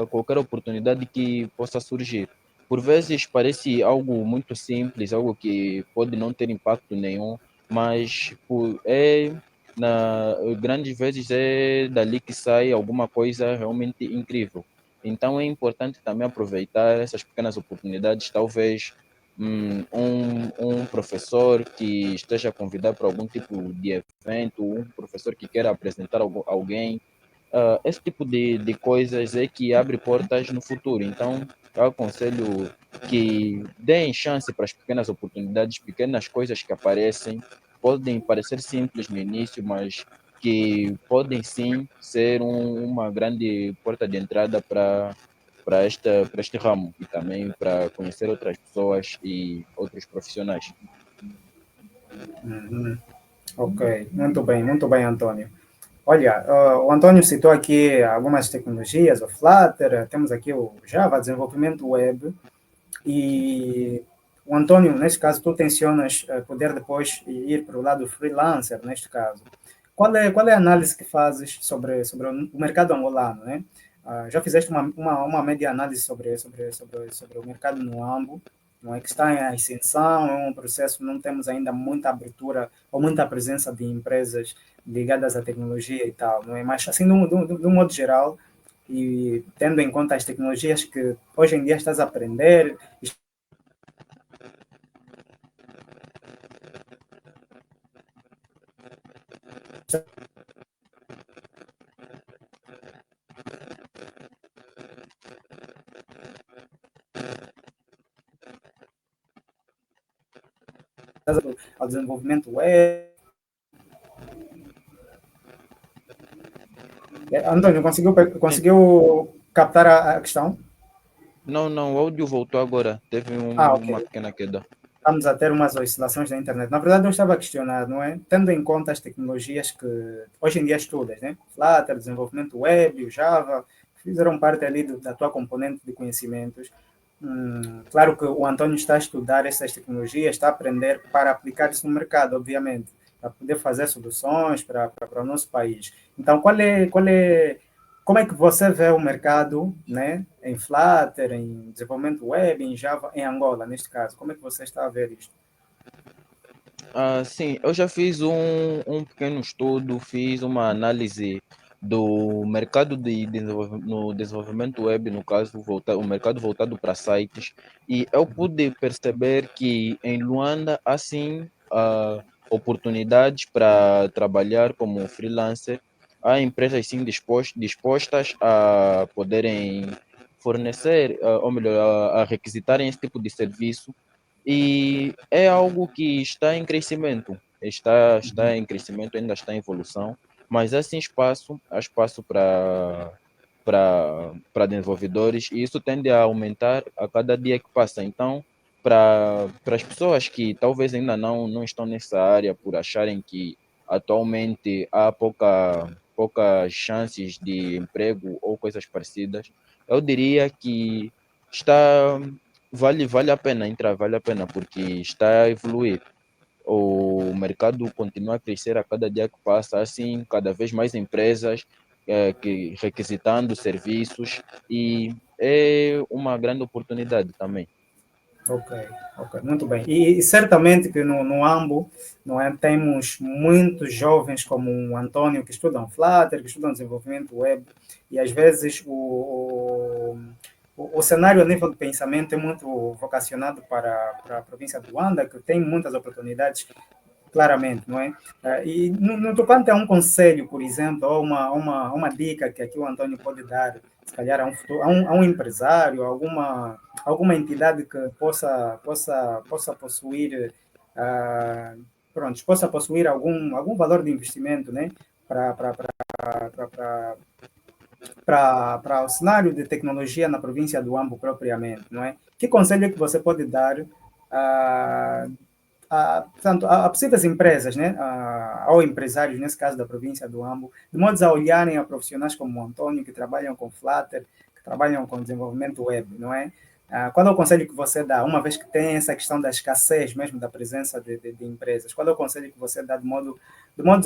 qualquer oportunidade que possa surgir. Por vezes parece algo muito simples, algo que pode não ter impacto nenhum, mas grandes vezes é dali que sai alguma coisa realmente incrível. Então é importante também aproveitar essas pequenas oportunidades, talvez um professor que esteja convidado para algum tipo de evento, um professor que queira apresentar alguém, esse tipo de coisas é que abre portas no futuro. Então, eu aconselho que deem chance para as pequenas oportunidades, pequenas coisas que aparecem, podem parecer simples no início, mas que podem sim ser uma grande porta de entrada para este ramo e também para conhecer outras pessoas e outros profissionais. Uhum. Ok, muito bem, Antônio. Olha, o Antônio citou aqui algumas tecnologias, o Flutter, temos aqui o Java, desenvolvimento web, e o Antônio, neste caso, tu tensionas poder depois ir para o lado freelancer, neste caso. Qual é a análise que fazes sobre o mercado angolano, né? Já fizeste uma média análise sobre o mercado no AMBO, não é que está em ascensão, é um processo, não temos ainda muita abertura ou muita presença de empresas ligadas à tecnologia e tal, não é? Mas assim, de um modo geral, e tendo em conta as tecnologias que hoje em dia estás a aprender, ao desenvolvimento web. Antônio, conseguiu captar a questão? Não, não, o áudio voltou agora, teve Ok. uma pequena queda. Estamos a ter umas oscilações da internet. Na verdade, eu estava a questionar, não é? Tendo em conta as tecnologias que hoje em dia estudas, né? Flutter, desenvolvimento web, o Java, fizeram parte ali da tua componente de conhecimentos. Claro que o Antônio está a estudar essas tecnologias, está a aprender para aplicar isso no mercado, obviamente, para poder fazer soluções para o nosso país. Então, como é que você vê o mercado, né, em Flutter, em desenvolvimento web, em Java, em Angola, neste caso? Como é que você está a ver isto? Sim, eu já fiz um pequeno estudo, fiz uma análise do mercado no desenvolvimento web, no caso, o mercado voltado para sites, e eu pude perceber que em Luanda há sim oportunidades para trabalhar como freelancer. Há empresas sim dispostas a poderem fornecer, ou melhor, a requisitarem esse tipo de serviço e é algo que está em crescimento, está em crescimento, ainda está em evolução, mas há espaço para desenvolvedores e isso tende a aumentar a cada dia que passa. Então, para as pessoas que talvez ainda não estão nessa área por acharem que atualmente há poucas chances de emprego ou coisas parecidas, eu diria que está vale a pena entrar, vale a pena, porque está a evoluir. O mercado continua a crescer a cada dia que passa, assim, cada vez mais empresas que requisitando serviços e é uma grande oportunidade também. Ok, ok, muito bem. E certamente que no AMBO, não é, temos muitos jovens como o Antônio que estudam Flutter, que estudam desenvolvimento web, e às vezes o cenário a nível de pensamento é muito vocacionado para a província de Luanda, que tem muitas oportunidades claramente, não é? E no tocante a um conselho, por exemplo, ou uma dica que aqui o Antônio pode dar, se calhar a um empresário, alguma entidade que possa possuir, pronto, possa possuir algum valor de investimento, né? Para o cenário de tecnologia na província do Ambo propriamente, não é? Que conselho é que você pode dar ah, portanto, a possíveis empresas, né, ou empresários, nesse caso da província do Ambo, de modo a olharem a profissionais como o Antônio, que trabalham com Flutter, que trabalham com desenvolvimento web, não é? Qual é o conselho que você dá, uma vez que tem essa questão da escassez mesmo da presença de empresas? Qual é o conselho que você dá de modo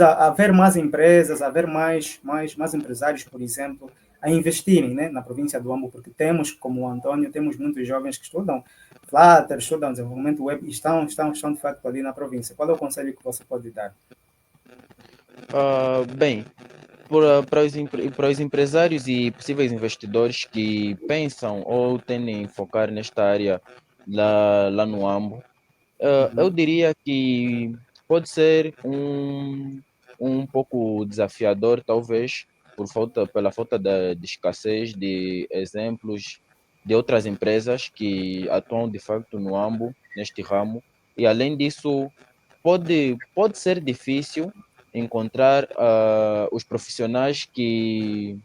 a haver mais empresas, a haver mais empresários, por exemplo, a investirem, né, na província do Ambo, porque temos, como o Antônio, temos muitos jovens que estudam Flutter, estudam desenvolvimento web e estão de facto ali na província. Qual é o conselho que você pode dar? Bem, para os empresários e possíveis investidores que pensam ou tendem a focar nesta área lá no AMBO, eu Uhum. diria que pode ser um pouco desafiador, talvez, pela falta de escassez de exemplos de outras empresas que atuam de facto no AMBO, neste ramo, e além disso, pode ser difícil encontrar os profissionais que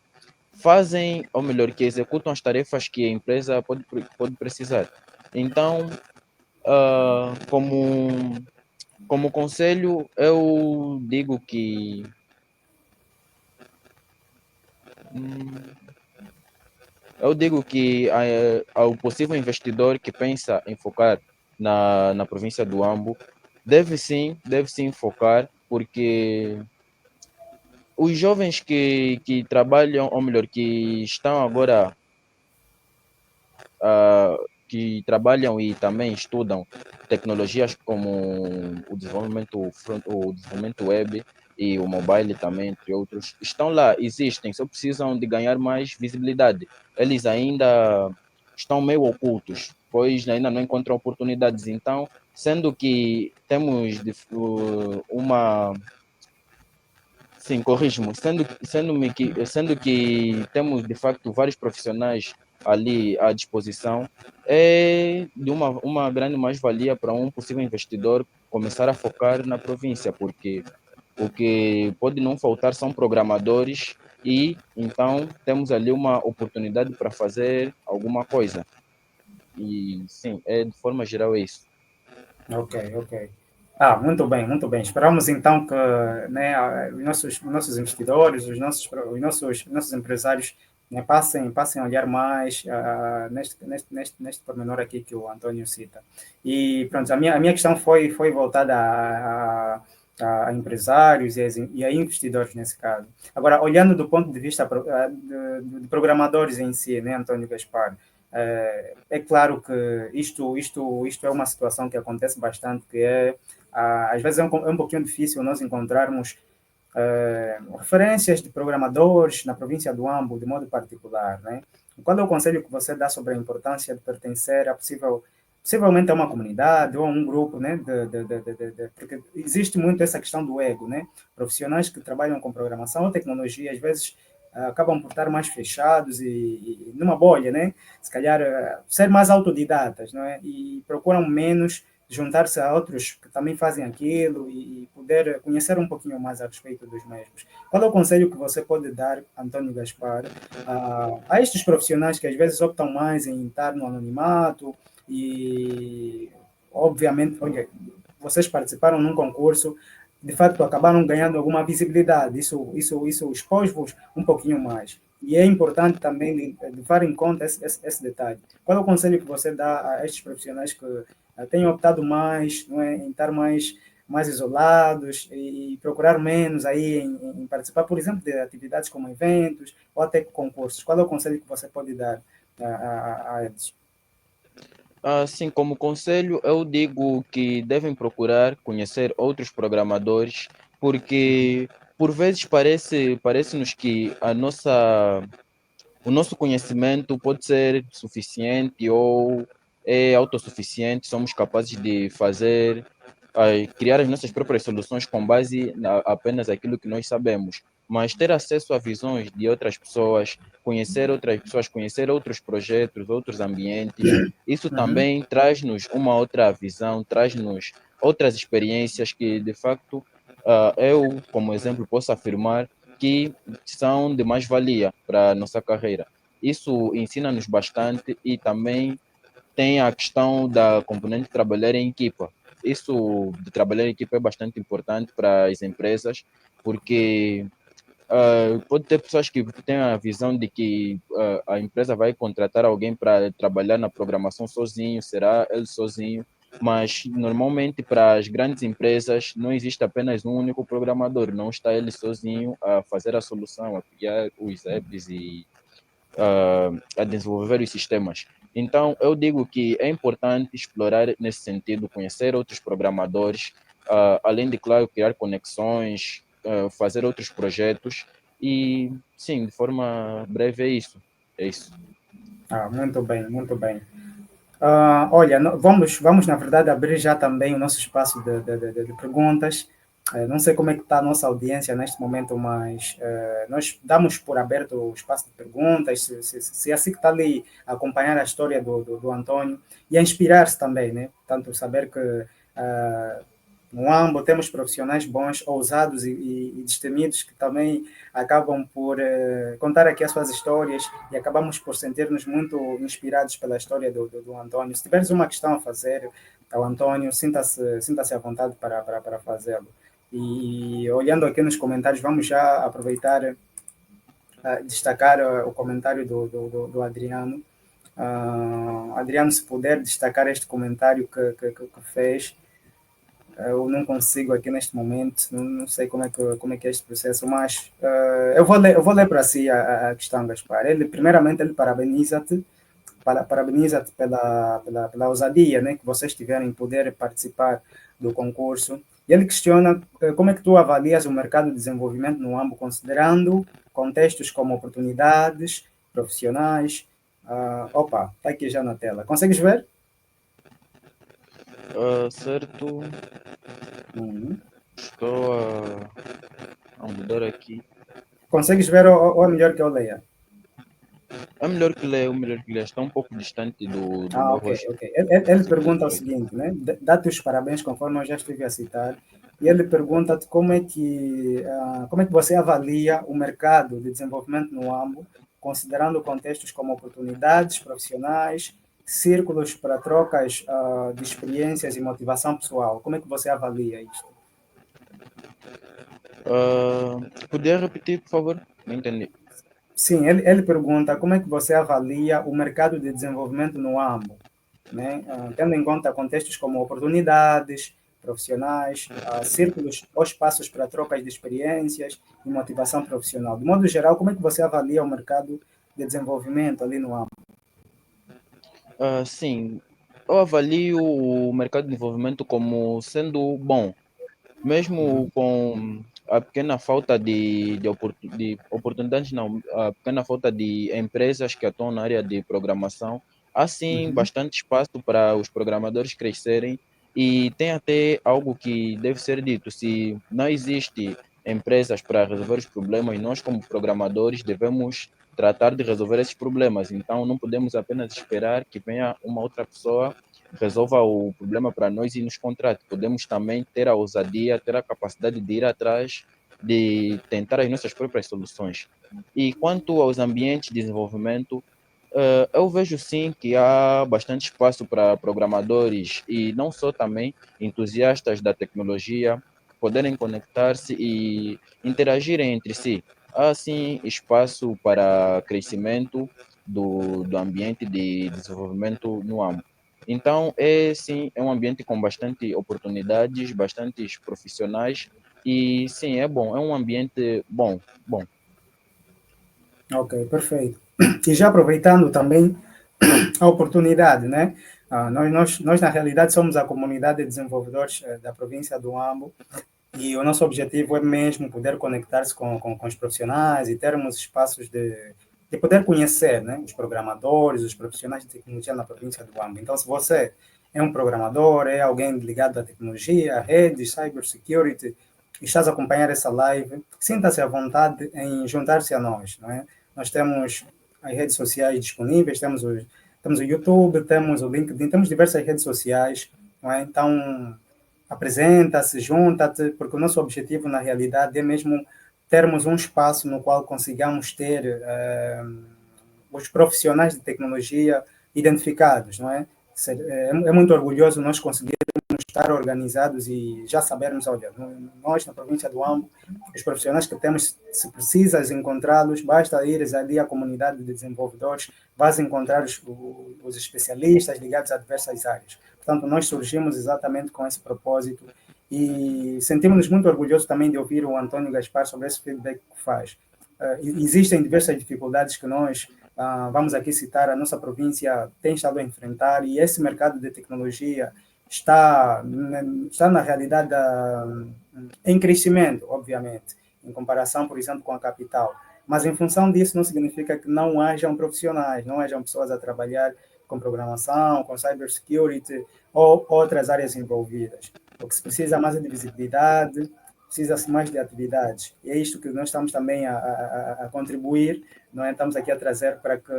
fazem, ou melhor, que executam as tarefas que a empresa pode precisar. Então, como conselho, eu digo que ao possível investidor que pensa em focar na província do Ambo, deve sim focar, porque os jovens que trabalham, ou melhor, que estão agora, que trabalham e também estudam tecnologias como o desenvolvimento web e o mobile também, entre outros, estão lá, existem, só precisam de ganhar mais visibilidade. Eles ainda estão meio ocultos, pois ainda não encontram oportunidades. Então, sendo que temos uma. Sim, corrijo-me. Sendo que temos, de facto, vários profissionais ali à disposição, é de uma grande mais-valia para um possível investidor começar a focar na província, porque o que pode não faltar são programadores e, então, temos ali uma oportunidade para fazer alguma coisa. E, sim, de forma geral é isso. Ok, ok. Muito bem, muito bem. Esperamos então que, né, os nossos investidores, os nossos empresários, né, passem a olhar mais neste pormenor aqui que o Antônio cita. E pronto, a minha questão foi voltada a empresários e a investidores nesse caso. Agora, olhando do ponto de vista de programadores em si, né, Antônio Gaspar, é claro que isto é uma situação que acontece bastante, que às vezes é um pouquinho difícil nós encontrarmos referências de programadores na província do Ambo, de modo particular, né? Qual é o conselho que você dá sobre a importância de pertencer possivelmente a uma comunidade ou a um grupo, né? Porque existe muito essa questão do ego, né? Profissionais que trabalham com programação ou tecnologia, às vezes acabam por estar mais fechados e numa bolha, né? Se calhar ser mais autodidatas, não é? E procuram menos juntar-se a outros que também fazem aquilo e poder conhecer um pouquinho mais a respeito dos mesmos. Qual é o conselho que você pode dar, Antônio Gaspar, a estes profissionais que às vezes optam mais em estar no anonimato e, obviamente, olha, vocês participaram num concurso, de facto acabaram ganhando alguma visibilidade, isso expôs-vos um pouquinho mais. E é importante também de levar em conta esse detalhe. Qual é o conselho que você dá a estes profissionais que têm optado mais, não é, em estar mais isolados e procurar menos aí em participar, por exemplo, de atividades como eventos ou até concursos? Qual é o conselho que você pode dar a eles? Assim, como conselho, eu digo que devem procurar conhecer outros programadores, porque por vezes parece-nos que o nosso conhecimento pode ser suficiente ou é autossuficiente, somos capazes de criar as nossas próprias soluções com base apenas aquilo que nós sabemos. Mas ter acesso a visões de outras pessoas, conhecer outros projetos, outros ambientes, isso Uhum. também traz-nos uma outra visão, traz-nos outras experiências que, de facto, eu, como exemplo, posso afirmar que são de mais-valia para a nossa carreira. Isso ensina-nos bastante e também tem a questão da componente de trabalhar em equipa. Isso de trabalhar em equipa é bastante importante para as empresas, porque pode ter pessoas que têm a visão de que a empresa vai contratar alguém para trabalhar na programação sozinho, será ele sozinho, mas normalmente para as grandes empresas não existe apenas um único programador, não está ele sozinho a fazer a solução, a criar os apps e a desenvolver os sistemas. Então, eu digo que é importante explorar nesse sentido, conhecer outros programadores, além de, claro, criar conexões, fazer outros projetos. E, sim, de forma breve é isso. É isso. Muito bem, muito bem. Olha, vamos, na verdade, abrir já também o nosso espaço de perguntas. Não sei como é que está a nossa audiência neste momento, mas nós damos por aberto o espaço de perguntas, se assim que está ali a acompanhar a história do Antônio e a inspirar-se também, né? Tanto saber que no AMBO temos profissionais bons, ousados e destemidos que também acabam por contar aqui as suas histórias e acabamos por sentir-nos muito inspirados pela história do Antônio. Se tiveres uma questão a fazer ao Antônio, sinta-se à vontade para fazê-lo. E olhando aqui nos comentários, vamos já aproveitar destacar o comentário do Adriano. Adriano, se puder destacar este comentário que fez, eu não consigo aqui neste momento, não sei como é que é este processo, mas eu vou ler para si a questão, Gaspar. Primeiramente, ele parabeniza-te pela ousadia, né, que vocês tiveram em poder participar do concurso. E ele questiona como é que tu avalias o mercado de desenvolvimento no AMBO, considerando contextos como oportunidades profissionais. Opa, está aqui já na tela. Consegues ver? Certo. Uhum. Estou a mudar aqui. Consegues ver ou é melhor que eu leia? É melhor que leia, está um pouco distante do meu Ok, rosto. ok. Ele pergunta o seguinte, né? Dá-te os parabéns, conforme eu já estive a citar, e ele pergunta-te como é que você avalia o mercado de desenvolvimento no AMBO, considerando contextos como oportunidades profissionais, círculos para trocas de experiências e motivação pessoal. Como é que você avalia isto? Podia repetir, por favor? Não entendi. Sim, ele pergunta como é que você avalia o mercado de desenvolvimento no AMBO, né? Tendo em conta contextos como oportunidades profissionais, círculos ou espaços para trocas de experiências e motivação profissional. De modo geral, como é que você avalia o mercado de desenvolvimento ali no AMBO? Sim, eu avalio o mercado de desenvolvimento como sendo bom, mesmo com a pequena falta de oportunidades, não, a pequena falta de empresas que atuam na área de programação, há sim Uhum. bastante espaço para os programadores crescerem e tem até algo que deve ser dito, se não existe empresas para resolver os problemas, nós como programadores devemos tratar de resolver esses problemas, então não podemos apenas esperar que venha uma outra pessoa resolva o problema para nós e nos contrate. Podemos também ter a ousadia, ter a capacidade de ir atrás, de tentar as nossas próprias soluções. E quanto aos ambientes de desenvolvimento, eu vejo sim que há bastante espaço para programadores e não só também entusiastas da tecnologia poderem conectar-se e interagirem entre si. Há sim espaço para crescimento do ambiente de desenvolvimento no âmbito. Então, sim, é um ambiente com bastante oportunidades, bastantes profissionais e sim, é bom, é um ambiente bom, bom. Ok, perfeito. E já aproveitando também a oportunidade, né? Nós, na realidade, somos a comunidade de desenvolvedores da província do Ambo e o nosso objetivo é mesmo poder conectar-se com os profissionais e termos espaços de poder conhecer, né? Os programadores, os profissionais de tecnologia na província do Ambo. Então, se você é um programador, é alguém ligado à tecnologia, à rede, cybersecurity, e estás a acompanhar essa live, sinta-se à vontade em juntar-se a nós, não é? Nós temos as redes sociais disponíveis, temos o YouTube, temos o LinkedIn, temos diversas redes sociais, não é? Então, apresenta-se, junta-te, porque o nosso objetivo, na realidade, é mesmo termos um espaço no qual consigamos ter os profissionais de tecnologia identificados, não é? É muito orgulhoso nós conseguirmos estar organizados e já sabermos, olha, nós na província do Ambo, os profissionais que temos, se precisas encontrá-los, basta ires ali à comunidade de desenvolvedores, vais encontrar os especialistas ligados a diversas áreas. Portanto, nós surgimos exatamente com esse propósito e sentimos-nos muito orgulhosos também de ouvir o Antônio Gaspar sobre esse feedback que faz. Existem diversas dificuldades que nós vamos aqui citar, a nossa província tem estado a enfrentar e esse mercado de tecnologia está na realidade em crescimento, obviamente, em comparação, por exemplo, com a capital. Mas em função disso não significa que não hajam profissionais, não hajam pessoas a trabalhar com programação, com cybersecurity ou outras áreas envolvidas. O que se precisa mais é de visibilidade, precisa-se mais de atividades. E é isto que nós estamos também a contribuir, não é? Estamos aqui a trazer para que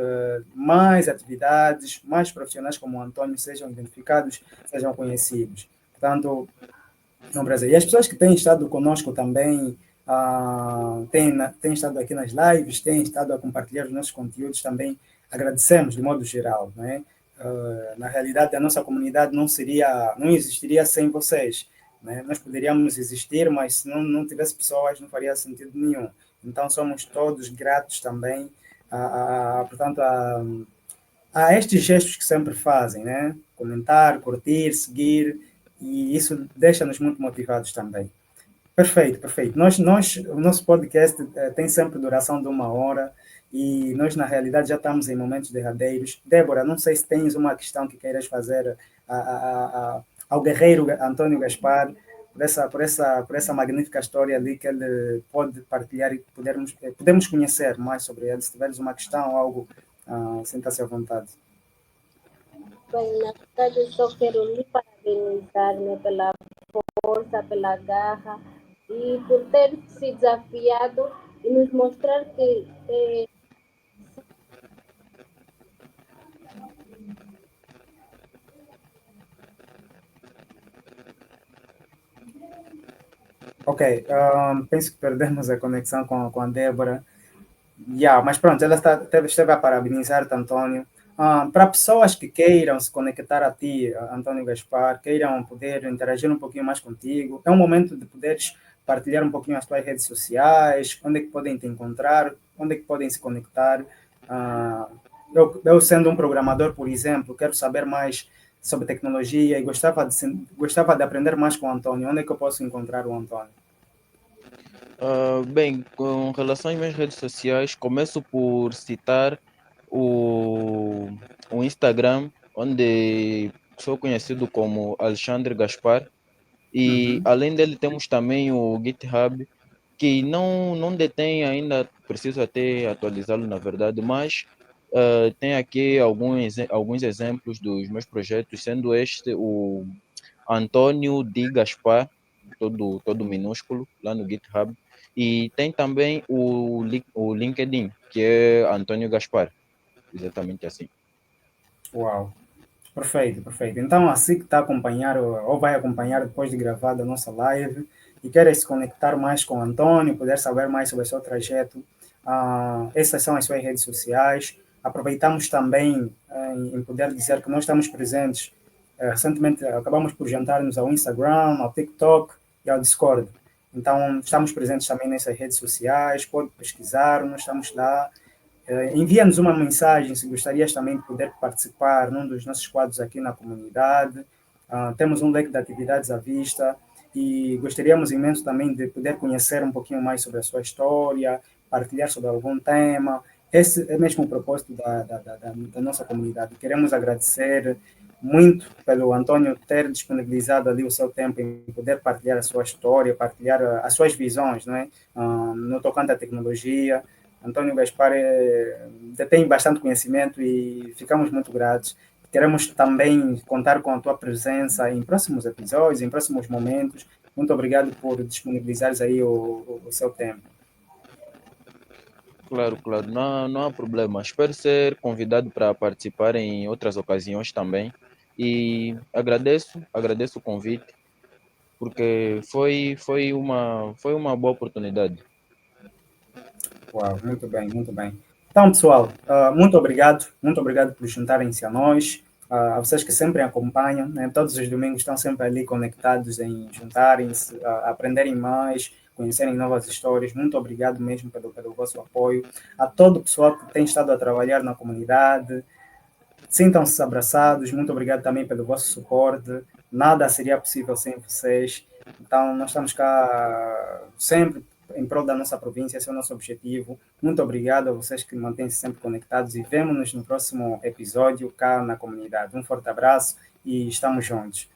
mais atividades, mais profissionais como o Antônio sejam identificados, sejam conhecidos. Portanto, no Brasil. E as pessoas que têm estado conosco também, têm estado aqui nas lives, têm estado a compartilhar os nossos conteúdos também, agradecemos de modo geral, não é? Na realidade, a nossa comunidade não existiria sem vocês, né? Nós poderíamos existir, mas se não tivesse pessoas, não faria sentido nenhum. Então, somos todos gratos também, portanto, a estes gestos que sempre fazem, né? Comentar, curtir, seguir, e isso deixa-nos muito motivados também. Perfeito, perfeito. O nosso podcast tem sempre duração de 1 hora e nós, na realidade, já estamos em momentos derradeiros. Débora, não sei se tens uma questão que queiras fazer ao guerreiro Antônio Gaspar por essa magnífica história ali que ele pode partilhar e podemos conhecer mais sobre ele. Se tiveres uma questão ou algo, sinta-se à vontade. Bem, na verdade, eu só quero lhe parabenizar, né, pela força, pela garra e por ter se desafiado e nos mostrar que Ok, penso que perdemos a conexão com a Débora. Mas pronto, ela esteve a parabenizar-te, Antônio. Para pessoas que queiram se conectar a ti, Antônio Gaspar, queiram poder interagir um pouquinho mais contigo, é um momento de poderes partilhar um pouquinho as tuas redes sociais, onde é que podem te encontrar, onde é que podem se conectar. Eu sendo um programador, por exemplo, quero saber mais sobre tecnologia e gostava de aprender mais com o Antônio. Onde é que eu posso encontrar o Antônio? Bem, com relação às minhas redes sociais, começo por citar o, o Instagram, onde sou conhecido como Alexandre Gaspar, e Uhum. além dele temos também o GitHub, que não detém ainda, preciso até atualizá-lo na verdade, mas tem aqui alguns exemplos dos meus projetos, sendo este o Antônio de Gaspar, todo minúsculo, lá no GitHub. E tem também o LinkedIn, que é Antônio Gaspar, exatamente assim. Uau, perfeito, perfeito. Então, assim que está a acompanhar ou vai acompanhar depois de gravada a nossa live e queres se conectar mais com o Antônio, poder saber mais sobre o seu trajeto, essas são as suas redes sociais. Aproveitamos também em poder dizer que nós estamos presentes. Recentemente acabamos por juntar-nos ao Instagram, ao TikTok e ao Discord. Então, estamos presentes também nessas redes sociais, pode pesquisar, nós estamos lá. Envia-nos uma mensagem se gostarias também de poder participar num dos nossos quadros aqui na comunidade. Temos um leque de atividades à vista e gostaríamos imenso também de poder conhecer um pouquinho mais sobre a sua história, partilhar sobre algum tema. Esse é mesmo o propósito da nossa comunidade. Queremos agradecer muito pelo Antônio ter disponibilizado ali o seu tempo em poder partilhar a sua história, partilhar as suas visões, não é? No tocante à tecnologia. Antônio Gaspar tem bastante conhecimento e ficamos muito gratos. Queremos também contar com a tua presença em próximos episódios, em próximos momentos. Muito obrigado por disponibilizares aí o seu tempo. Claro, claro, não há problema. Espero ser convidado para participar em outras ocasiões também. E agradeço o convite, porque foi uma boa oportunidade. Uau, muito bem, muito bem. Então, pessoal, muito obrigado por juntarem-se a nós, a vocês que sempre acompanham, né? Todos os domingos estão sempre ali conectados em juntarem-se, a aprenderem mais, conhecerem novas histórias. Muito obrigado mesmo pelo vosso apoio. A todo o pessoal que tem estado a trabalhar na comunidade, sintam-se abraçados. Muito obrigado também pelo vosso suporte. Nada seria possível sem vocês. Então, nós estamos cá sempre em prol da nossa província, esse é o nosso objetivo. Muito obrigado a vocês que mantêm-se sempre conectados e vemo-nos no próximo episódio cá na comunidade. Um forte abraço e estamos juntos.